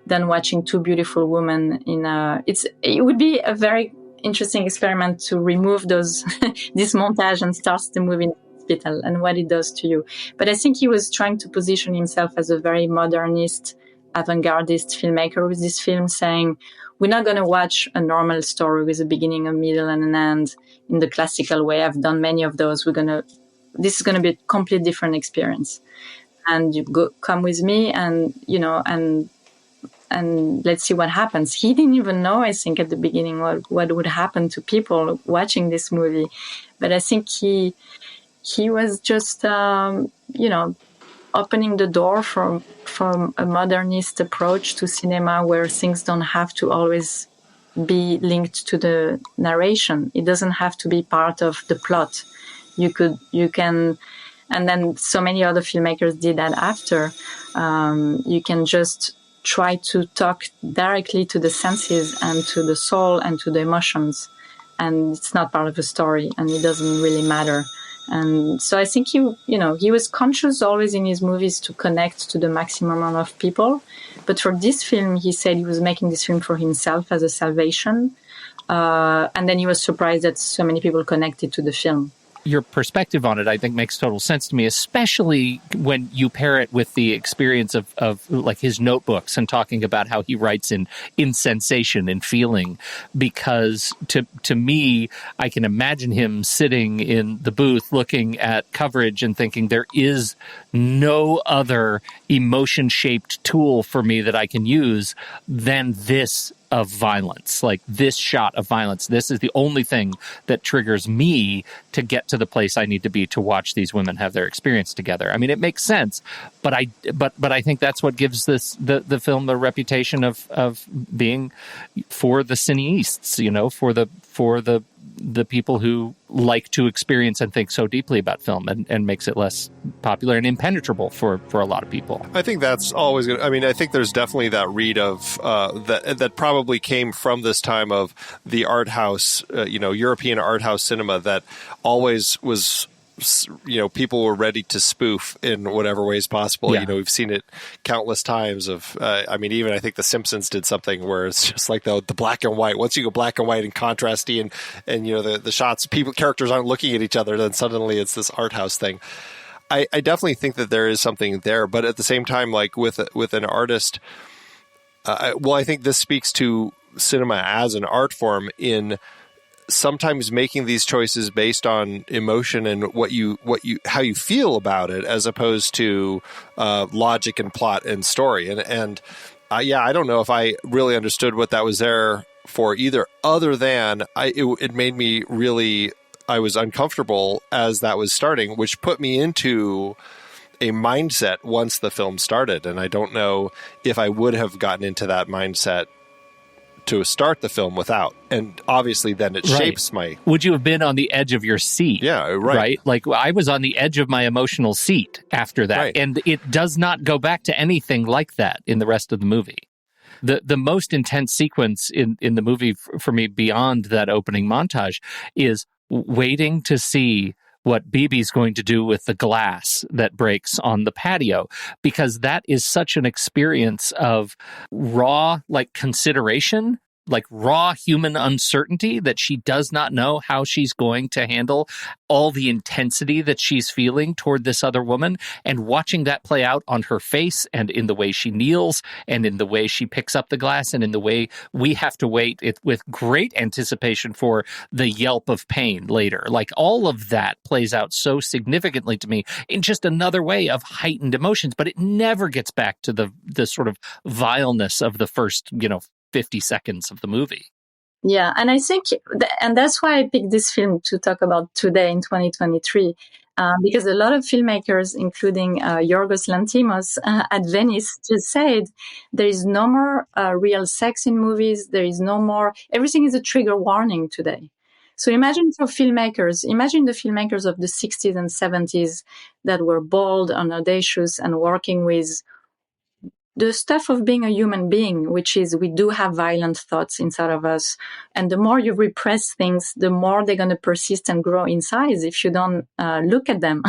[SPEAKER 3] than watching 2 beautiful women it would be a very interesting experiment to remove this montage and start the movie in the hospital and what it does to you. But I think he was trying to position himself as a very modernist, avant-gardist filmmaker with this film, saying, we're not going to watch a normal story with a beginning, a middle, and an end in the classical way. I've done many of those. This is going to be a completely different experience. And come with me and let's see what happens. He didn't even know, I think, at the beginning what would happen to people watching this movie. But I think he was just, opening the door from a modernist approach to cinema where things don't have to always be linked to the narration. It doesn't have to be part of the plot. You can, and then so many other filmmakers did that after. You can just try to talk directly to the senses and to the soul and to the emotions. And it's not part of a story and it doesn't really matter. And so I think he was conscious always in his movies to connect to the maximum amount of people. But for this film, he said he was making this film for himself as a salvation. And then he was surprised that so many people connected to the film.
[SPEAKER 2] Your perspective on it, I think, makes total sense to me, especially when you pair it with the experience of like his notebooks and talking about how he writes in sensation and feeling. Because to me, I can imagine him sitting in the booth looking at coverage and thinking there is no other emotion-shaped tool for me that I can use than this of violence, like this shot of violence. This is the only thing that triggers me to get to the place I need to be to watch these women have their experience together. I mean, it makes sense, but I think that's what gives the film the reputation of being for the cineasts, for the the people who like to experience and think so deeply about film, and makes it less popular and impenetrable for a lot of people.
[SPEAKER 1] I think that's always good. I mean, I think there's definitely that read of that probably came from this time of the art house, European art house cinema that always was, people were ready to spoof in whatever ways possible.
[SPEAKER 2] Yeah.
[SPEAKER 1] We've seen it countless times even I think The Simpsons did something where it's just like the black and white. Once you go black and white and contrasty and the shots, characters aren't looking at each other, then suddenly it's this art house thing. I definitely think that there is something there, but at the same time, like with an artist, I think this speaks to cinema as an art form in sometimes making these choices based on emotion and how you feel about it, as opposed to logic and plot and story. I don't know if I really understood what that was there for either, other than it made me really, I was uncomfortable as that was starting, which put me into a mindset once the film started. And I don't know if I would have gotten into that mindset to start the film without. And obviously then it shapes my...
[SPEAKER 2] Would you have been on the edge of your seat?
[SPEAKER 1] Yeah, right.
[SPEAKER 2] Like I was on the edge of my emotional seat after that.
[SPEAKER 1] Right.
[SPEAKER 2] And it does not go back to anything like that in the rest of the movie. The most intense sequence in the movie for me, beyond that opening montage, is waiting to see what Bibi's going to do with the glass that breaks on the patio, because that is such an experience of raw, consideration, raw human uncertainty, that she does not know how she's going to handle all the intensity that she's feeling toward this other woman, and watching that play out on her face and in the way she kneels and in the way she picks up the glass and in the way we have to wait with great anticipation for the yelp of pain later. All of that plays out so significantly to me in just another way of heightened emotions, but it never gets back to the sort of vileness of the first, 50 seconds of the movie.
[SPEAKER 3] Yeah, and I think, and that's why I picked this film to talk about today in 2023, because a lot of filmmakers, including Yorgos Lanthimos at Venice, just said there is no more real sex in movies. There is no more. Everything is a trigger warning today. So imagine the filmmakers of the 60s and 70s that were bold and audacious and working with the stuff of being a human being, which is we do have violent thoughts inside of us. And the more you repress things, the more they're going to persist and grow in size if you don't look at them.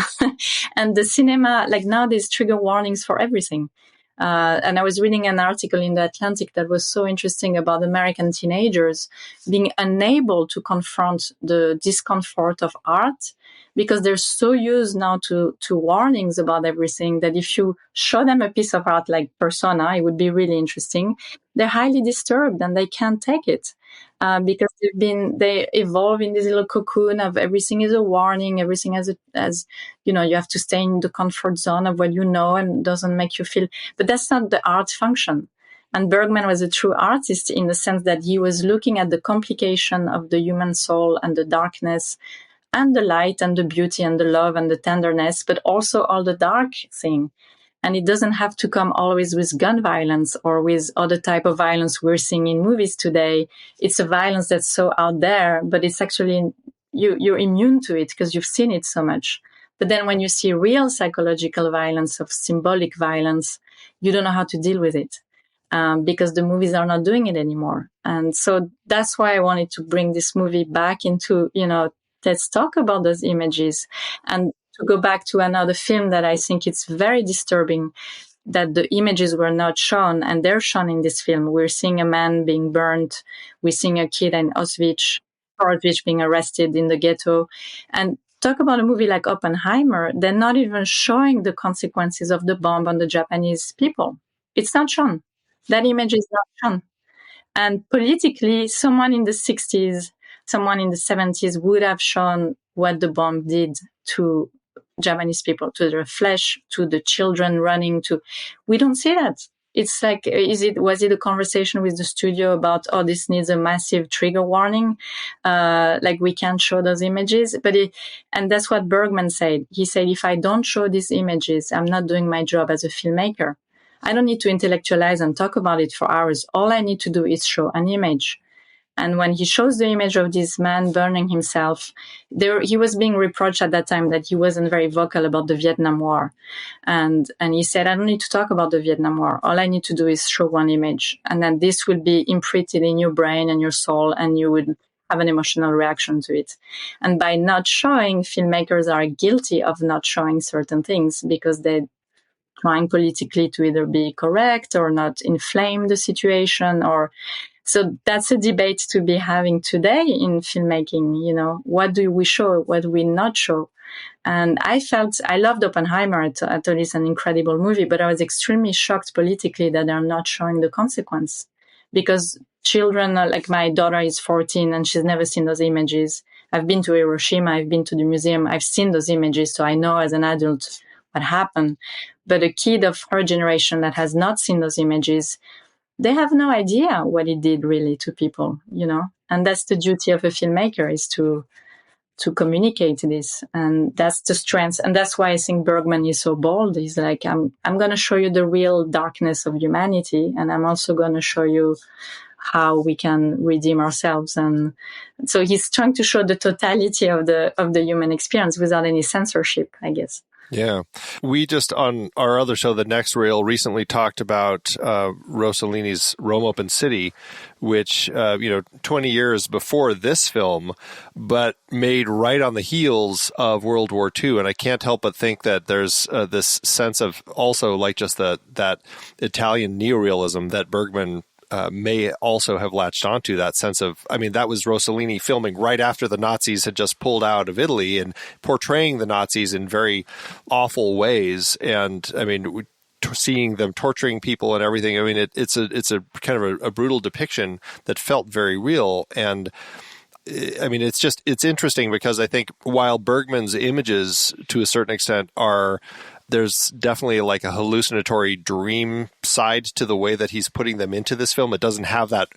[SPEAKER 3] And the cinema, now there's trigger warnings for everything. And I was reading an article in The Atlantic that was so interesting about American teenagers being unable to confront the discomfort of art because they're so used now to warnings about everything that if you show them a piece of art like Persona, it would be really interesting. They're highly disturbed and they can't take it. Because they evolve in this little cocoon of everything is a warning, everything as you have to stay in the comfort zone of what you know and doesn't make you feel, but that's not the art function. And Bergman was a true artist in the sense that he was looking at the complication of the human soul and the darkness and the light and the beauty and the love and the tenderness, but also all the dark thing. And it doesn't have to come always with gun violence or with other type of violence we're seeing in movies today. It's a violence that's so out there, but it's actually, you're immune to it because you've seen it so much. But then when you see real psychological violence, of symbolic violence, you don't know how to deal with it because the movies are not doing it anymore. And so that's why I wanted to bring this movie back into, let's talk about those images. And to go back to another film that I think it's very disturbing that the images were not shown, and they're shown in this film. We're seeing a man being burnt. We're seeing a kid in Auschwitz being arrested in the ghetto. And talk about a movie like Oppenheimer, they're not even showing the consequences of the bomb on the Japanese people. It's not shown. That image is not shown. And politically, someone in the 60s, someone in the 70s would have shown what the bomb did to Japanese people, to their flesh, to the children running to. We don't see that. It's like, was it a conversation with the studio about, this needs a massive trigger warning? We can't show those images. And that's what Bergman said. He said, if I don't show these images, I'm not doing my job as a filmmaker. I don't need to intellectualize and talk about it for hours. All I need to do is show an image. And when he shows the image of this man burning himself, he was being reproached at that time that he wasn't very vocal about the Vietnam War. And he said, I don't need to talk about the Vietnam War. All I need to do is show one image. And then this will be imprinted in your brain and your soul, and you would have an emotional reaction to it. And by not showing, filmmakers are guilty of not showing certain things because they're trying politically to either be correct or not inflame the situation. Or so that's a debate to be having today in filmmaking. You know, what do we show? What do we not show? And I loved Oppenheimer. I thought it's an incredible movie, but I was extremely shocked politically that they're not showing the consequence, because children, like my daughter is 14 and she's never seen those images. I've been to Hiroshima. I've been to the museum. I've seen those images. So I know as an adult what happened. But a kid of her generation that has not seen those images, they have no idea what it did really to people, you know. And that's the duty of a filmmaker, is to communicate this. And that's the strength. And that's why I think Bergman is so bold. He's like, I'm going to show you the real darkness of humanity. And I'm also going to show you how we can redeem ourselves. And so he's trying to show the totality of the human experience without any censorship, I guess.
[SPEAKER 1] Yeah. We just, on our other show, The Next Reel, recently talked about Rossellini's Rome Open City, which, 20 years before this film, but made right on the heels of World War II. And I can't help but think that there's this sense of also like just that Italian neorealism that Bergman may also have latched onto, that sense of, I mean, that was Rossellini filming right after the Nazis had just pulled out of Italy and portraying the Nazis in very awful ways. And I mean, seeing them torturing people and everything. I mean, it's a kind of a brutal depiction that felt very real. And I mean, it's interesting because I think while Bergman's images to a certain extent there's definitely like a hallucinatory dream side to the way that he's putting them into this film. It doesn't have that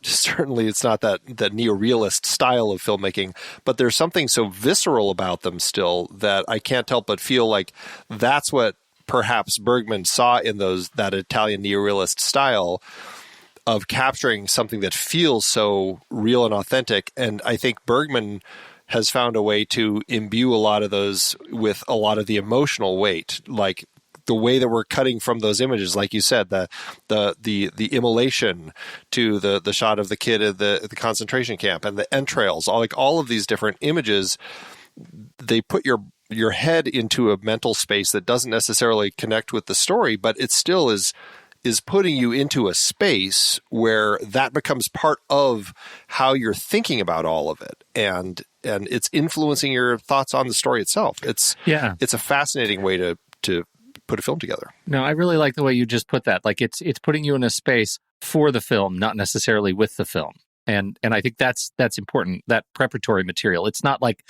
[SPEAKER 1] certainly it's not that neorealist style of filmmaking, but there's something so visceral about them still that I can't help but feel like that's what perhaps Bergman saw in that Italian neorealist style of capturing something that feels so real and authentic. And I think Bergman has found a way to imbue a lot of those with a lot of the emotional weight, like the way that we're cutting from those images, like you said, the immolation to the shot of the kid at the concentration camp and the entrails, all of these different images, they put your head into a mental space that doesn't necessarily connect with the story, but it still is putting you into a space where that becomes part of how you're thinking about all of it. And it's influencing your thoughts on the story itself. It's a fascinating way to put a film together.
[SPEAKER 2] No, I really like the way you just put that. Like it's putting you in a space for the film, not necessarily with the film. And I think that's important, that preparatory material. It's not like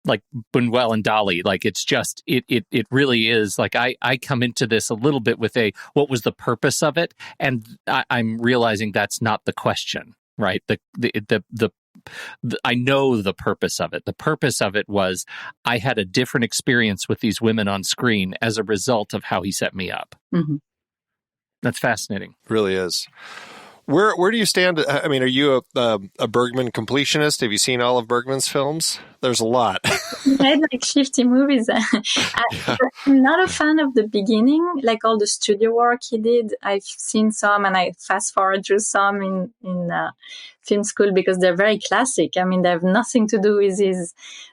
[SPEAKER 2] Buñuel and Dali. Like it's just it really is like I come into this a little bit with what was the purpose of it, and I'm realizing that's not the question, right? I know the purpose of it. The purpose of it was I had a different experience with these women on screen as a result of how he set me up.
[SPEAKER 3] Mm-hmm.
[SPEAKER 2] That's fascinating.
[SPEAKER 1] Really is. Where do you stand? I mean, are you a Bergman completionist? Have you seen all of Bergman's films? There's a lot.
[SPEAKER 3] He made like 50 movies. I'm not a fan of the beginning, like all the studio work he did. I've seen some and I fast forward through some in film school because they're very classic. I mean, they have nothing to do with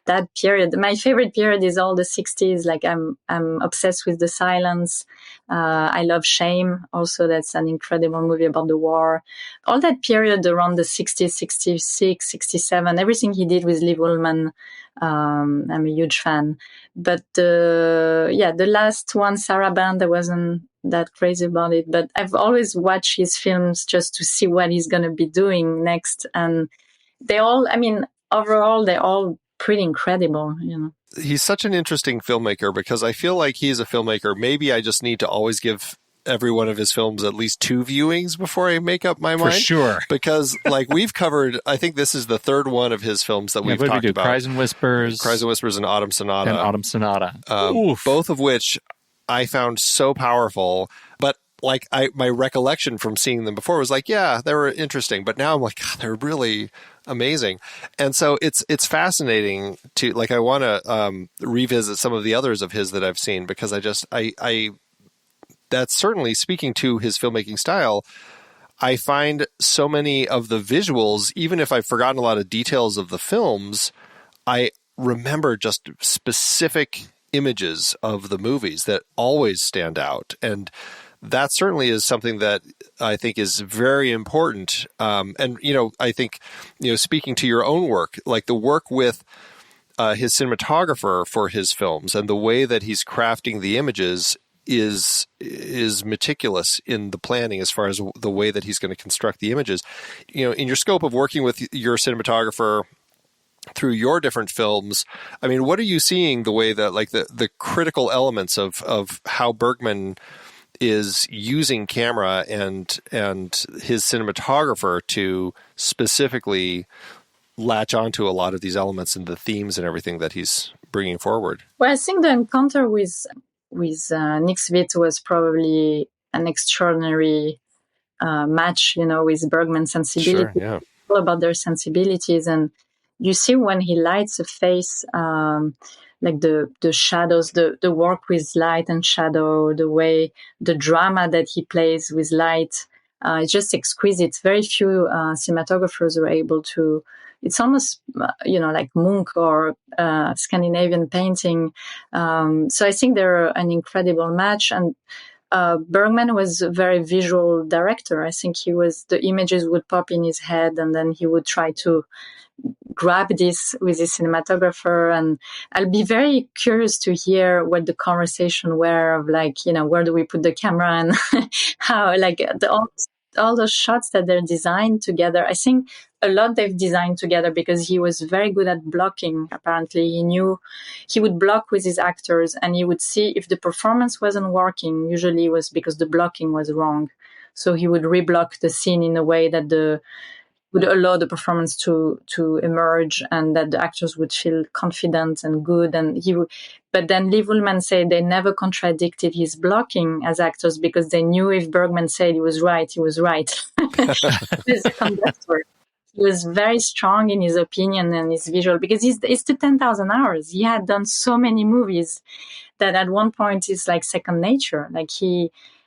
[SPEAKER 3] that period. My favorite period is all the 60s. Like I'm obsessed with The Silence. I love Shame. Also, that's an incredible movie about the war. All that period around the 60s, 66, 67, everything he did with Liv Ullmann, I'm a huge fan. But the last one, Saraband, I wasn't that crazy about it. But I've always watched his films just to see what he's going to be doing next. And overall, they're all pretty incredible, you know.
[SPEAKER 1] He's such an interesting filmmaker because I feel like he's a filmmaker. Maybe I just need to always give every one of his films at least 2 viewings before I make up my mind.
[SPEAKER 2] For sure.
[SPEAKER 1] Because like we've covered, I think this is the 3rd one of his films that we've talked about.
[SPEAKER 2] Cries and Whispers.
[SPEAKER 1] And Autumn Sonata.
[SPEAKER 2] Both
[SPEAKER 1] of which I found so powerful. But like my recollection from seeing them before was like, yeah, they were interesting, but now I'm like, God, they're really amazing. And so it's fascinating to, like, I want to revisit some of the others of his that I've seen, because I that's certainly, speaking to his filmmaking style, I find so many of the visuals, even if I've forgotten a lot of details of the films, I remember just specific images of the movies that always stand out. And that certainly is something that I think is very important. And, I think, speaking to your own work, like the work with his cinematographer for his films and the way that he's crafting the images is meticulous in the planning as far as the way that he's going to construct the images. In your scope of working with your cinematographer through your different films, I mean, what are you seeing the way that, like, the critical elements of how Bergman is using camera and his cinematographer to specifically latch onto a lot of these elements and the themes and everything that he's bringing forward?
[SPEAKER 3] Well, I think the encounter with Nick Svit was probably an extraordinary match, with Bergman's sensibility.
[SPEAKER 1] Sure, yeah.
[SPEAKER 3] All about their sensibilities, and you see when he lights a face, like the shadows, the work with light and shadow, the way the drama that he plays with light, it's just exquisite. Very few cinematographers are able to. It's almost, like Munch or Scandinavian painting. So I think they're an incredible match. And Bergman was a very visual director. I think the images would pop in his head, and then he would try to grab this with his cinematographer. And I'll be very curious to hear what the conversation were of, like, where do we put the camera, and how, like, all those shots that they're designed together. I think a lot they've designed together because he was very good at blocking. Apparently, he would block with his actors, and he would see if the performance wasn't working. Usually it was because the blocking was wrong. So he would reblock the scene in a way that would allow the performance to emerge, and that the actors would feel confident and good. And but then Liv Ullmann said they never contradicted his blocking as actors, because they knew if Bergman said he was right, he was right. He's a conductor. He was very strong in his opinion and his visual, because it's the 10,000 hours. He had done so many movies that at one point it's like second nature. Like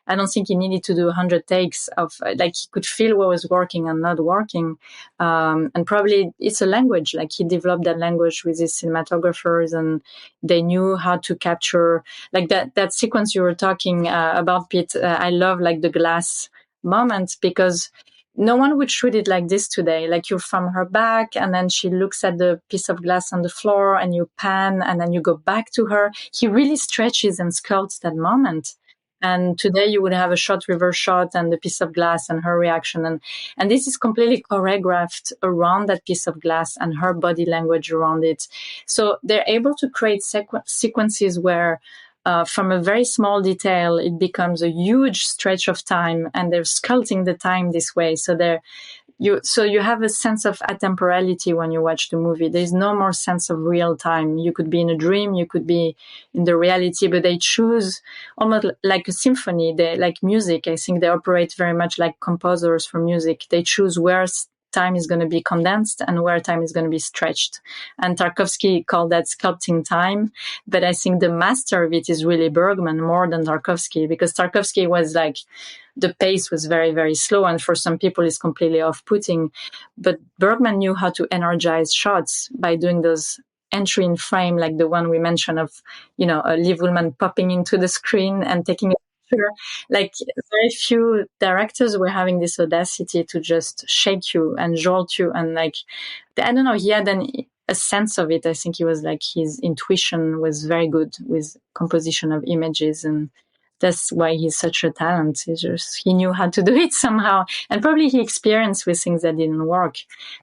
[SPEAKER 3] I don't think he needed to do 100 takes of, like, he could feel what was working and not working. And probably it's a language, like he developed that language with his cinematographers, and they knew how to capture, like that sequence you were talking about, Pete. I love, like, the glass moment, because no one would shoot it like this today. Like, you're from her back, and then she looks at the piece of glass on the floor, and you pan, and then you go back to her. He really stretches and sculpts that moment. And today you would have a shot, reverse shot, and the piece of glass and her reaction. And this is completely choreographed around that piece of glass and her body language around it. So they're able to create sequences where from a very small detail, it becomes a huge stretch of time, and they're sculpting the time this way. So you have a sense of atemporality when you watch the movie. There's no more sense of real time. You could be in a dream, you could be in the reality, but they choose almost like a symphony. They, like music, I think they operate very much like composers for music. They choose where time is going to be condensed and where time is going to be stretched. And Tarkovsky called that sculpting time. But I think the master of it is really Bergman more than Tarkovsky, because Tarkovsky was like, the pace was very, very slow, and for some people it's completely off-putting. But Bergman knew how to energize shots by doing those entry in frame, like the one we mentioned of, Liv Ullmann popping into the screen and taking a picture. Like, very few directors were having this audacity to just shake you and jolt you. And, like, I don't know, he had a sense of it. I think he was like, his intuition was very good with composition of images, and that's why he's such a talent. He knew how to do it somehow. And probably he experienced with things that didn't work.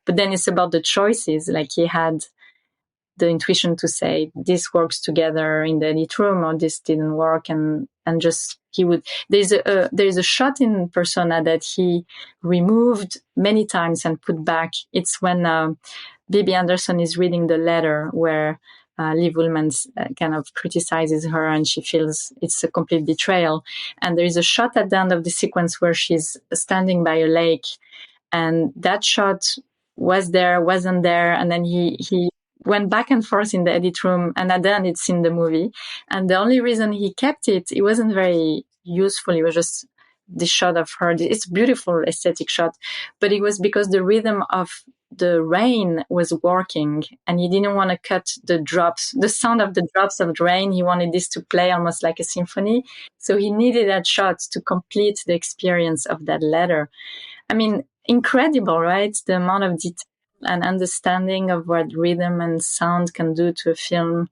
[SPEAKER 3] But then it's about the choices. Like, he had the intuition to say, this works together in the edit room, or this didn't work. And just, there's a shot in Persona that he removed many times and put back. It's when Bibi Andersson is reading the letter where Liv Ullmann kind of criticizes her, and she feels it's a complete betrayal. And there is a shot at the end of the sequence where she's standing by a lake, and that shot was there, wasn't there, and then he went back and forth in the edit room, and at the end it's in the movie. And the only reason he kept it, it wasn't very useful. It was just the shot of her. It's a beautiful aesthetic shot, but it was because the rhythm of the rain was working, and he didn't want to cut the drops, the sound of the drops of the rain. He wanted this to play almost like a symphony. So he needed that shot to complete the experience of that letter. I mean, incredible, right? The amount of detail and understanding of what rhythm and sound can do to a film.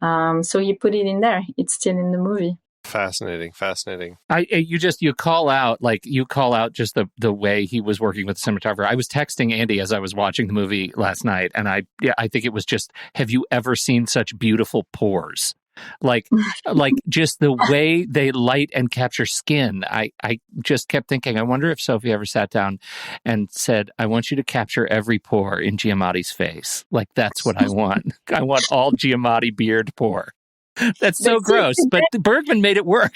[SPEAKER 3] So he put it in there. It's still in the movie.
[SPEAKER 1] Fascinating.
[SPEAKER 2] You call out just the way he was working with the cinematographer. I was texting Andy as I was watching the movie last night, and I think it was just, have you ever seen such beautiful pores? Like just the way they light and capture skin. I just kept thinking, I wonder if Sophie ever sat down and said, I want you to capture every pore in Giamatti's face. Like, that's what I want. I want all Giamatti beard pore. That's so gross, but Bergman made it work.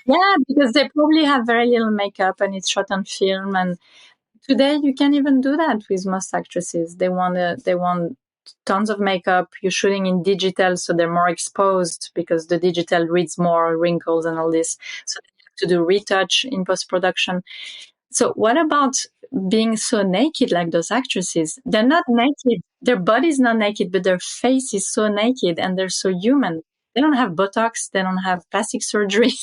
[SPEAKER 3] Yeah, because they probably have very little makeup and it's shot on film. And today you can't even do that with most actresses. They want tons of makeup. You're shooting in digital, so they're more exposed because the digital reads more wrinkles and all this. So they have to do retouch in post-production. So what about being so naked like those actresses? They're not naked. Their body's not naked, but their face is so naked and they're so human. They don't have Botox. They don't have plastic surgery.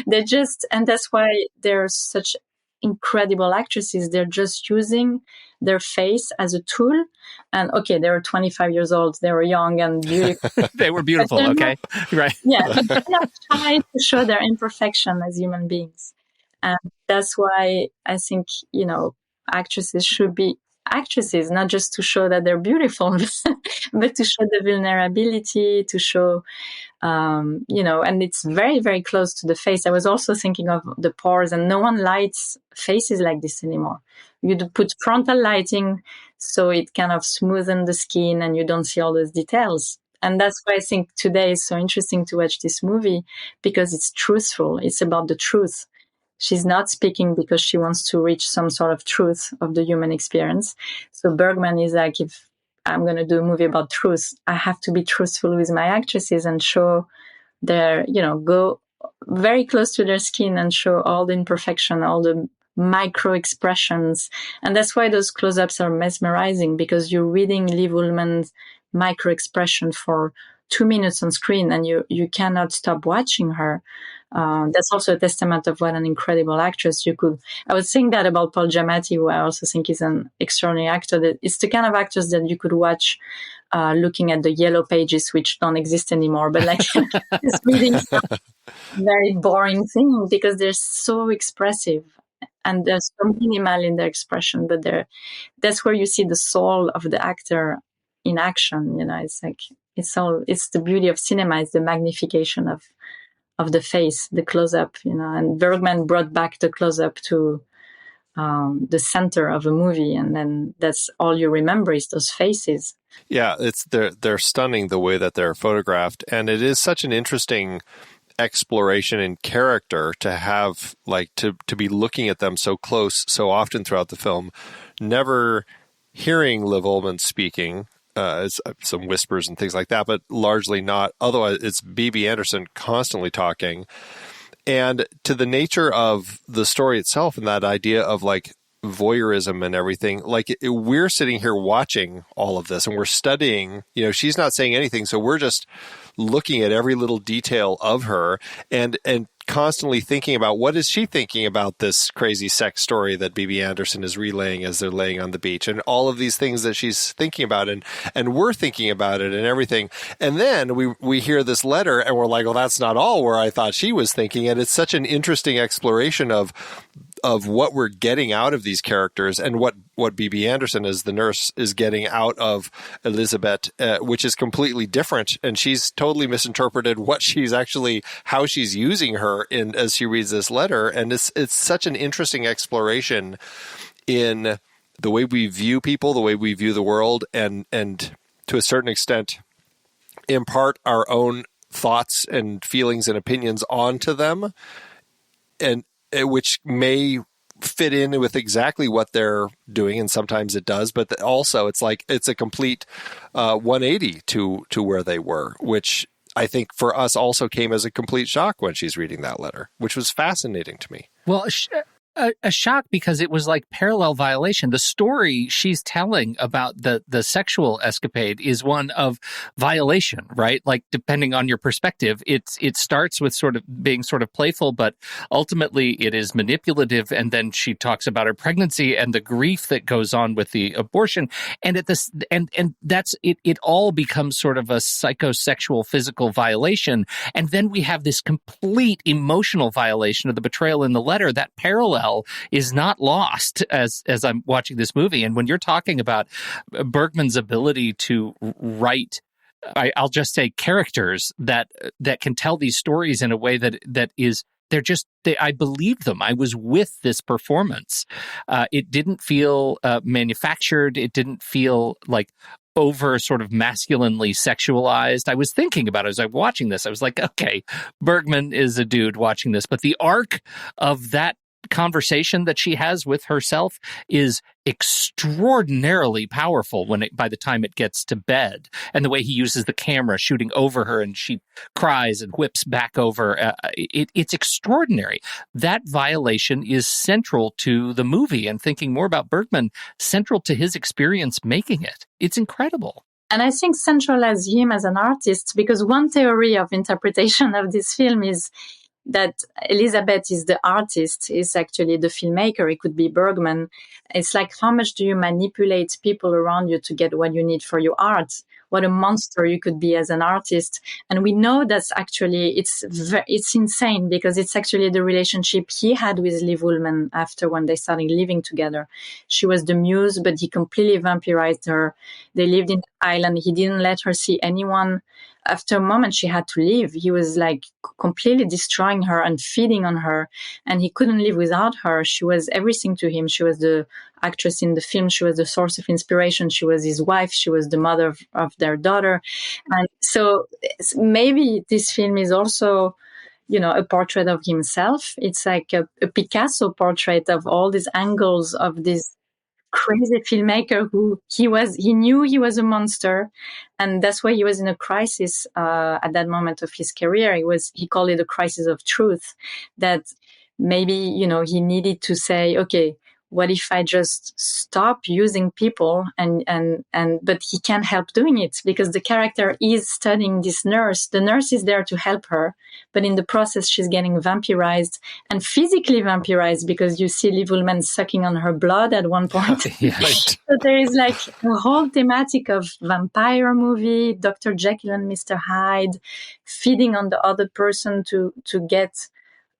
[SPEAKER 3] And that's why they're such incredible actresses. They're just using their face as a tool. And okay, they were 25 years old. They were young and beautiful.
[SPEAKER 2] They were beautiful. Okay. Right.
[SPEAKER 3] Yeah. But they're not trying to show their imperfection as human beings. And that's why I think, actresses should be actresses, not just to show that they're beautiful, but to show the vulnerability, to show, and it's very, very close to the face. I was also thinking of the pores, and no one lights faces like this anymore. You put frontal lighting, so it kind of smoothens the skin and you don't see all those details. And that's why I think today is so interesting to watch this movie, because it's truthful. It's about the truth. She's not speaking because she wants to reach some sort of truth of the human experience. So Bergman is like, if I'm going to do a movie about truth, I have to be truthful with my actresses and show their, go very close to their skin and show all the imperfection, all the micro expressions. And that's why those close-ups are mesmerizing, because you're reading Liv Ullmann's micro expression for 2 minutes on screen and you cannot stop watching her. That's also a testament of what an incredible actress I was saying that about Paul Giamatti, who I also think is an extraordinary actor. That it's the kind of actors that you could watch looking at the yellow pages, which don't exist anymore, but like just reading some very boring thing, because they're so expressive and they're so minimal in their expression, but that's where you see the soul of the actor in action. It's like, it's the beauty of cinema, is the magnification of the face, the close-up, and Bergman brought back the close-up to the center of a movie, and then that's all you remember is those faces.
[SPEAKER 1] Yeah, they're stunning the way that they're photographed, and it is such an interesting exploration in character to have, like, to be looking at them so close so often throughout the film, never hearing Liv Ullmann speaking. Some whispers and things like that, but largely not. Otherwise, it's B.B. Anderson constantly talking. And to the nature of the story itself and that idea of like voyeurism and everything, like we're sitting here watching all of this and we're studying, she's not saying anything. So we're just looking at every little detail of her and constantly thinking about what is she thinking about this crazy sex story that B.B. Anderson is relaying as they're laying on the beach, and all of these things that she's thinking about, and we're thinking about it and everything. And then we hear this letter and we're like, well, that's not all where I thought she was thinking. And it's such an interesting exploration of what we're getting out of these characters and what B.B. Anderson as the nurse is getting out of Elizabeth, which is completely different. And she's totally misinterpreted how she's using her as she reads this letter. And it's such an interesting exploration in the way we view people, the way we view the world, and to a certain extent, impart our own thoughts and feelings and opinions onto them, and which may fit in with exactly what they're doing, and sometimes it does, but also it's like it's a complete 180 to where they were, which I think for us also came as a complete shock when she's reading that letter, which was fascinating to me.
[SPEAKER 2] Well, a shock because it was like parallel violation. The story she's telling about the sexual escapade is one of violation, right? Like, depending on your perspective, it starts with sort of being sort of playful, but ultimately it is manipulative. And then she talks about her pregnancy and the grief that goes on with the abortion. And at this, and that's it. It all becomes sort of a psychosexual physical violation. And then we have this complete emotional violation of the betrayal in the letter. That parallel is not lost as I'm watching this movie. And when you're talking about Bergman's ability to write, I'll just say, characters that can tell these stories in a way that is, I believed them. I was with this performance. It didn't feel manufactured. It didn't feel like over sort of masculinely sexualized. I was thinking about it as I'm watching this. I was like, okay, Bergman is a dude watching this, but the arc of that conversation that she has with herself is extraordinarily powerful by the time it gets to bed, and the way he uses the camera shooting over her and she cries and whips back over, it's extraordinary. That violation is central to the movie, and thinking more about Bergman, central to his experience making it. It's incredible.
[SPEAKER 3] And I think central as him as an artist, because one theory of interpretation of this film is that Elizabeth is the artist, is actually the filmmaker. It could be Bergman. It's like, how much do you manipulate people around you to get what you need for your art? What a monster you could be as an artist. And we know that's actually, it's insane, because it's actually the relationship he had with Liv Ullmann after when they started living together. She was the muse, but he completely vampirized her. They lived in the island. He didn't let her see anyone. After a moment, she had to leave. He was like completely destroying her and feeding on her, and he couldn't live without her. She was everything to him. She was the actress in the film. She was the source of inspiration. She was his wife. She was the mother of their daughter. And so maybe this film is also, a portrait of himself. It's like a Picasso portrait of all these angles of this crazy filmmaker who he knew he was a monster, and that's why he was in a crisis at that moment of his career. He called it a crisis of truth, that maybe he needed to say, okay, what if I just stop using people? But he can't help doing it, because the character is studying this nurse. The nurse is there to help her, but in the process, she's getting vampirized, and physically vampirized, because you see Liv Ullmann sucking on her blood at one point.
[SPEAKER 2] Yes.
[SPEAKER 3] So there is like a whole thematic of vampire movie, Dr. Jekyll and Mr. Hyde, feeding on the other person to get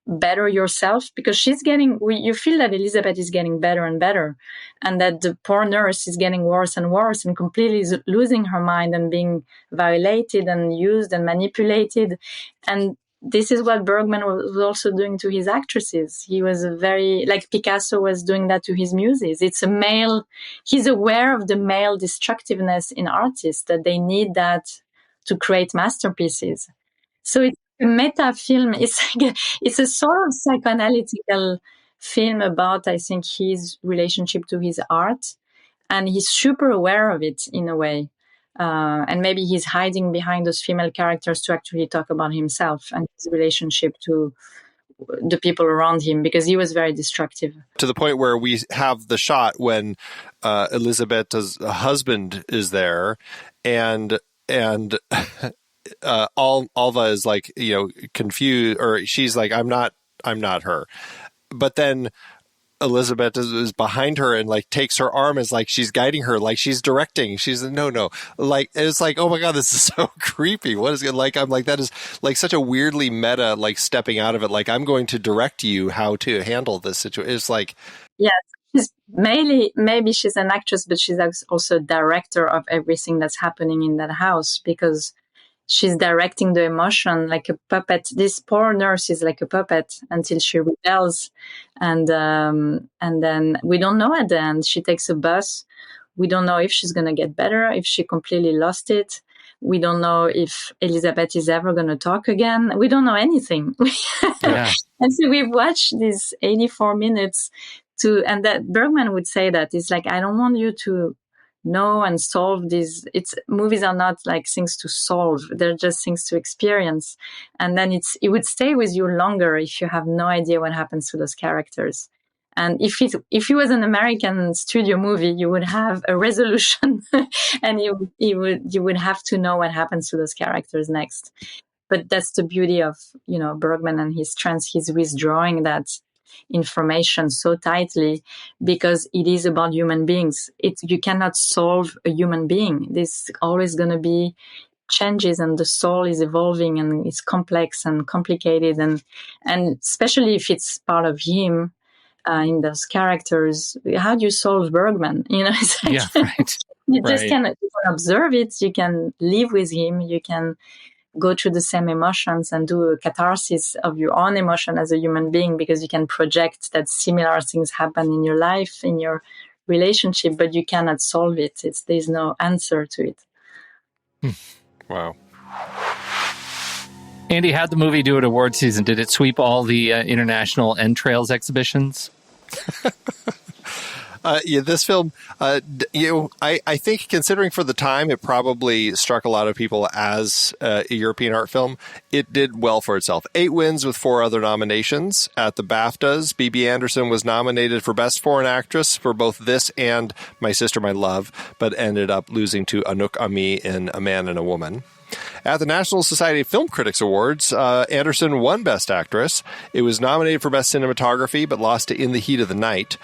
[SPEAKER 3] better yourself, because you feel that Elizabeth is getting better and better, and that the poor nurse is getting worse and worse and completely losing her mind and being violated and used and manipulated. And this is what Bergman was also doing to his actresses. He was like Picasso was doing that to his muses. He's aware of the male destructiveness in artists, that they need that to create masterpieces. So it's a meta film. It's a sort of psychoanalytical film about, I think, his relationship to his art, and he's super aware of it in a way. And maybe he's hiding behind those female characters to actually talk about himself and his relationship to the people around him, because he was very destructive.
[SPEAKER 1] To the point where we have the shot when Elizabeth's husband is there, and Alva is like, confused, or she's like, I'm not her. But then Elizabeth is behind her and like takes her arm as like she's guiding her, like she's directing. She's no. Like, it's like, oh my God, this is so creepy. What is it like? I'm like, that is like such a weirdly meta, like stepping out of it. Like, I'm going to direct you how to handle this situation. It's like,
[SPEAKER 3] yes. Maybe she's an actress, but she's also a director of everything that's happening in that house, because she's directing the emotion like a puppet. This poor nurse is like a puppet until she rebels. And then we don't know at the end. She takes a bus. We don't know if she's going to get better, if she completely lost it. We don't know if Elizabeth is ever going to talk again. We don't know anything.
[SPEAKER 2] Yeah.
[SPEAKER 3] And so we've watched these 84 minutes and that Bergman would say that it's like, I don't want you to know and solve these. Movies are not like things to solve. They're just things to experience. And then it would stay with you longer if you have no idea what happens to those characters. And if it was an American studio movie, you would have a resolution and you would have to know what happens to those characters next. But that's the beauty of, Bergman and his strength. He's withdrawing that information so tightly because it is about human beings. You cannot solve a human being. There's always going to be changes, and the soul is evolving, and it's complex and complicated, and especially if it's part of him in those characters. How do you solve Bergman? It's like,
[SPEAKER 2] Yeah, right.
[SPEAKER 3] you just can observe it. You can live with him. You can go through the same emotions and do a catharsis of your own emotion as a human being, because you can project that similar things happen in your life, in your relationship, but you cannot solve it. There's no answer to it.
[SPEAKER 1] Wow.
[SPEAKER 2] Andy, how'd the movie do at award season? Did it sweep all the international entrails exhibitions?
[SPEAKER 1] This film, I think considering for the time, it probably struck a lot of people as a European art film. It did well for itself. 8 wins with 4 other nominations at the BAFTAs. Bibi Andersson was nominated for Best Foreign Actress for both this and My Sister, My Love, but ended up losing to Anouk Ami in A Man and a Woman. At the National Society of Film Critics Awards, Anderson won Best Actress. It was nominated for Best Cinematography, but lost to In the Heat of the Night.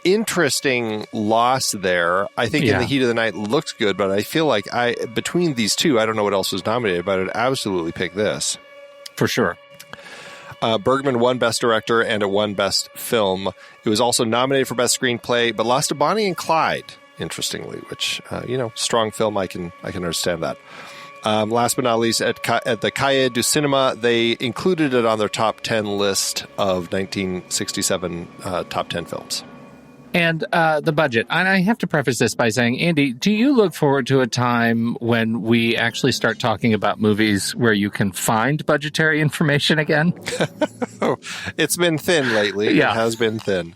[SPEAKER 1] Interesting loss there. I think In the Heat of the Night looks good, but I feel like between these two, I don't know what else was nominated, but I'd absolutely pick this.
[SPEAKER 2] For sure.
[SPEAKER 1] Bergman won Best Director and it won Best Film. It was also nominated for Best Screenplay, but lost to Bonnie and Clyde, interestingly, which, strong film. I can understand that. Last but not least, at the Cahiers du Cinéma, they included it on their top 10 list of 1967 top 10 films.
[SPEAKER 2] And the budget. And I have to preface this by saying, Andy, do you look forward to a time when we actually start talking about movies where you can find budgetary information again?
[SPEAKER 1] It's been thin lately.
[SPEAKER 2] Yeah.
[SPEAKER 1] It has been thin.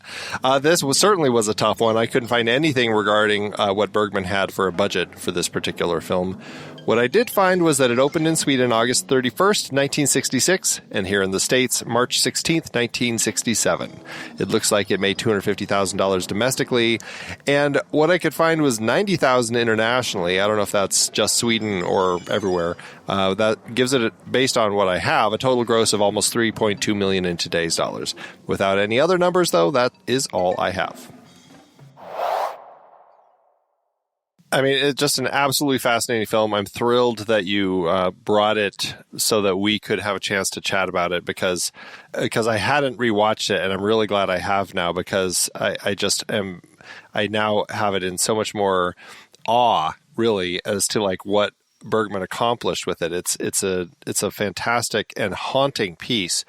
[SPEAKER 1] This certainly was a tough one. I couldn't find anything regarding what Bergman had for a budget for this particular film. What I did find was that it opened in Sweden August 31st, 1966, and here in the States, March 16th, 1967. It looks like it made $250,000 domestically, and what I could find was $90,000 internationally. I don't know if that's just Sweden or everywhere. That gives it, based on what I have, a total gross of almost $3.2 million in today's dollars. Without any other numbers, though, that is all I have. I mean, it's just an absolutely fascinating film. I'm thrilled that you brought it so that we could have a chance to chat about it because I hadn't rewatched it, and I'm really glad I have now because I now have it in so much more awe, really, as to like what Bergman accomplished with it. It's a fantastic and haunting piece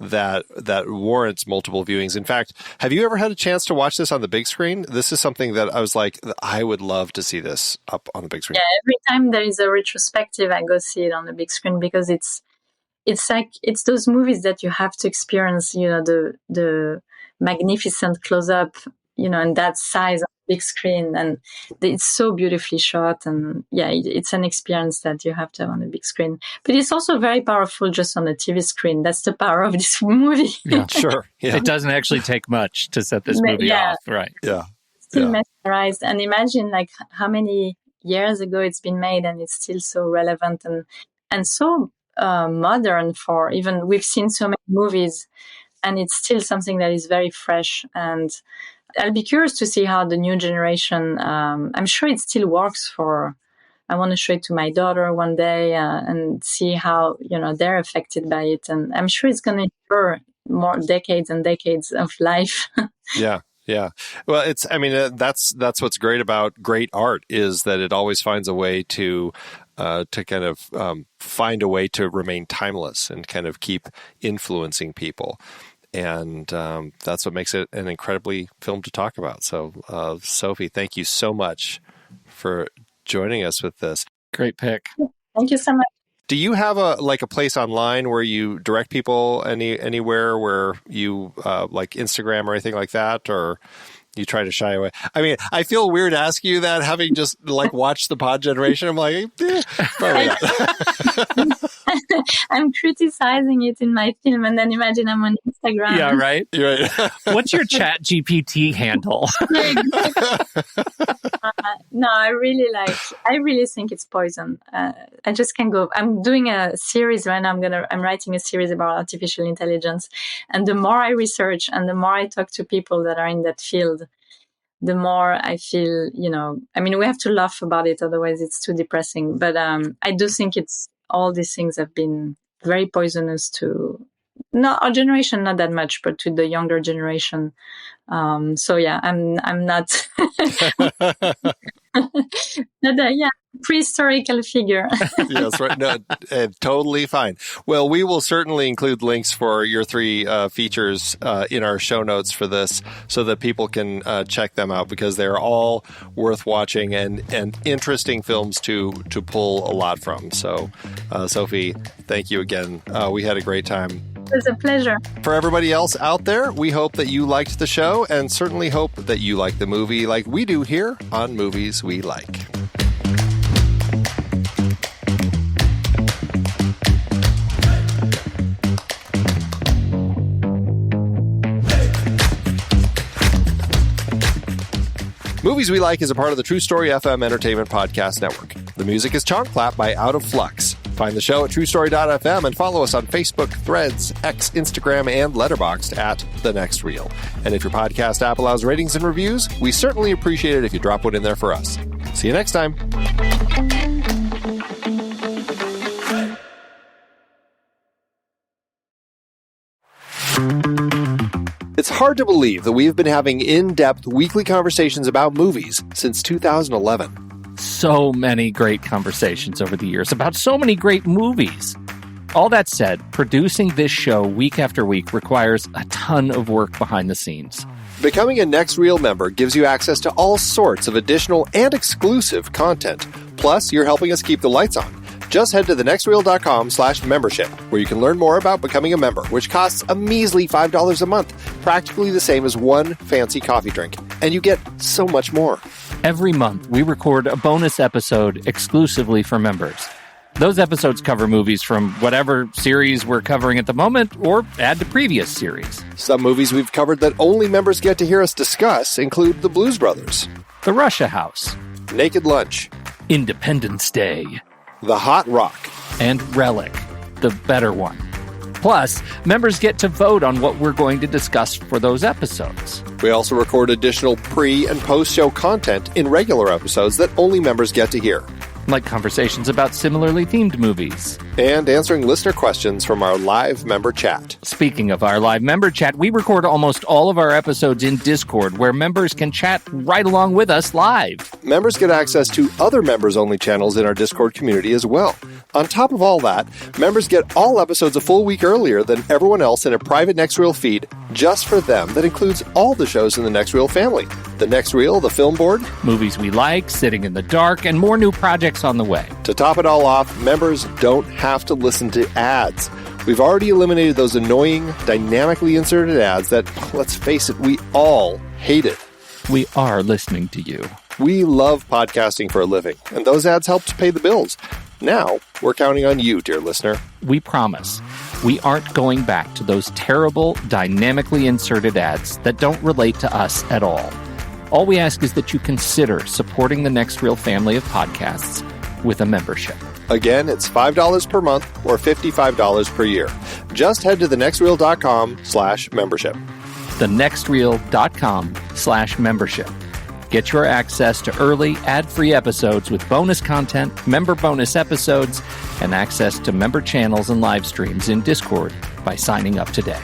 [SPEAKER 1] that warrants multiple viewings. In fact, have you ever had a chance to watch this on the big screen? This is something that I was like, I would love to see this up on the big screen.
[SPEAKER 3] Yeah, every time there is a retrospective, I go see it on the big screen because it's those movies that you have to experience, the magnificent close-up, and that size on the big screen, and it's so beautifully shot, and it's an experience that you have to have on the big screen. But it's also very powerful just on the TV screen. That's the power of this movie.
[SPEAKER 2] Yeah,
[SPEAKER 1] sure. Yeah.
[SPEAKER 2] It doesn't actually take much to set this movie off, right?
[SPEAKER 1] Yeah.
[SPEAKER 3] Still mesmerized, and imagine like how many years ago it's been made, and it's still so relevant and so modern. For even we've seen so many movies, and it's still something that is very fresh. And I'll be curious to see how the new generation. I'm sure it still works for. I want to show it to my daughter one day and see how they're affected by it, and I'm sure it's going to endure more decades and decades of life.
[SPEAKER 1] Yeah. Yeah. Well, that's what's great about great art is that it always finds a way to kind of find a way to remain timeless and kind of keep influencing people. And that's what makes it an incredibly film to talk about. So, Sophie, thank you so much for joining us with this.
[SPEAKER 2] Great pick.
[SPEAKER 3] Thank you so much.
[SPEAKER 1] Do you have a place online where you direct people anywhere where you like Instagram or anything like that, or you try to shy away? I mean, I feel weird asking you that, having just watched the Pod Generation. I'm like, probably not.
[SPEAKER 3] I'm criticizing it in my film, and then imagine I'm on Instagram.
[SPEAKER 2] Yeah, right?
[SPEAKER 1] You're right.
[SPEAKER 2] What's your Chat GPT handle?
[SPEAKER 3] No, I really think it's poison. I just can't go. I'm doing a series right now. I'm writing a series about artificial intelligence. And the more I research and the more I talk to people that are in that field, the more I feel, I mean, we have to laugh about it. Otherwise it's too depressing. But I do think all these things have been very poisonous to not our generation, not that much, but to the younger generation. So yeah, I'm not, prehistorical figure.
[SPEAKER 1] Yes, right. No, totally fine. Well, we will certainly include links for your 3 features in our show notes for this, so that people can check them out, because they're all worth watching and interesting films to pull a lot from. So, Sophie, thank you again. We had a great time.
[SPEAKER 3] It was a pleasure.
[SPEAKER 1] For everybody else out there, we hope that you liked the show, and certainly hope that you like the movie like we do here on Movies We Like. Movies We Like is a part of the True Story FM Entertainment Podcast Network. The music is Chonk Clap by Out of Flux. Find the show at truestory.fm and follow us on Facebook, Threads, X, Instagram, and Letterboxd at The Next Reel. And if your podcast app allows ratings and reviews, we certainly appreciate it if you drop one in there for us. See you next time. It's hard to believe that we have been having in-depth weekly conversations about movies since 2011.
[SPEAKER 2] So many great conversations over the years about so many great movies. All that said, producing this show week after week requires a ton of work behind the scenes.
[SPEAKER 1] Becoming a Next Reel member gives you access to all sorts of additional and exclusive content. Plus, you're helping us keep the lights on. Just head to thenextreel.com/membership, where you can learn more about becoming a member, which costs a measly $5 a month, practically the same as one fancy coffee drink. And you get so much more.
[SPEAKER 2] Every month, we record a bonus episode exclusively for members. Those episodes cover movies from whatever series we're covering at the moment, or add to previous series.
[SPEAKER 1] Some movies we've covered that only members get to hear us discuss include The Blues Brothers,
[SPEAKER 2] The Russia House,
[SPEAKER 1] Naked Lunch,
[SPEAKER 2] Independence Day,
[SPEAKER 1] The Hot Rock,
[SPEAKER 2] and Relic, the better one. Plus, members get to vote on what we're going to discuss for those episodes.
[SPEAKER 1] We also record additional pre- and post-show content in regular episodes that only members get to hear.
[SPEAKER 2] Like conversations about similarly themed movies.
[SPEAKER 1] And answering listener questions from our live member chat.
[SPEAKER 2] Speaking of our live member chat, we record almost all of our episodes in Discord, where members can chat right along with us live.
[SPEAKER 1] Members get access to other members-only channels in our Discord community as well. On top of all that, members get all episodes a full week earlier than everyone else in a private Next Reel feed just for them that includes all the shows in the Next Reel family. The Next Reel, the Film Board,
[SPEAKER 2] Movies We Like, Sitting in the Dark, and more new projects on the way.
[SPEAKER 1] To top it all off, members don't have to listen to ads. We've already eliminated those annoying, dynamically inserted ads that, let's face it, we all hated.
[SPEAKER 2] We are listening to you.
[SPEAKER 1] We love podcasting for a living, and those ads help to pay the bills. Now, we're counting on you, dear listener.
[SPEAKER 2] We promise. We aren't going back to those terrible, dynamically inserted ads that don't relate to us at all. All we ask is that you consider supporting the Next Reel family of podcasts with a membership.
[SPEAKER 1] Again, it's $5 per month or $55 per year. Just head to thenextreel.com/membership.
[SPEAKER 2] thenextreel.com/membership. Get your access to early, ad-free episodes with bonus content, member bonus episodes, and access to member channels and live streams in Discord by signing up today.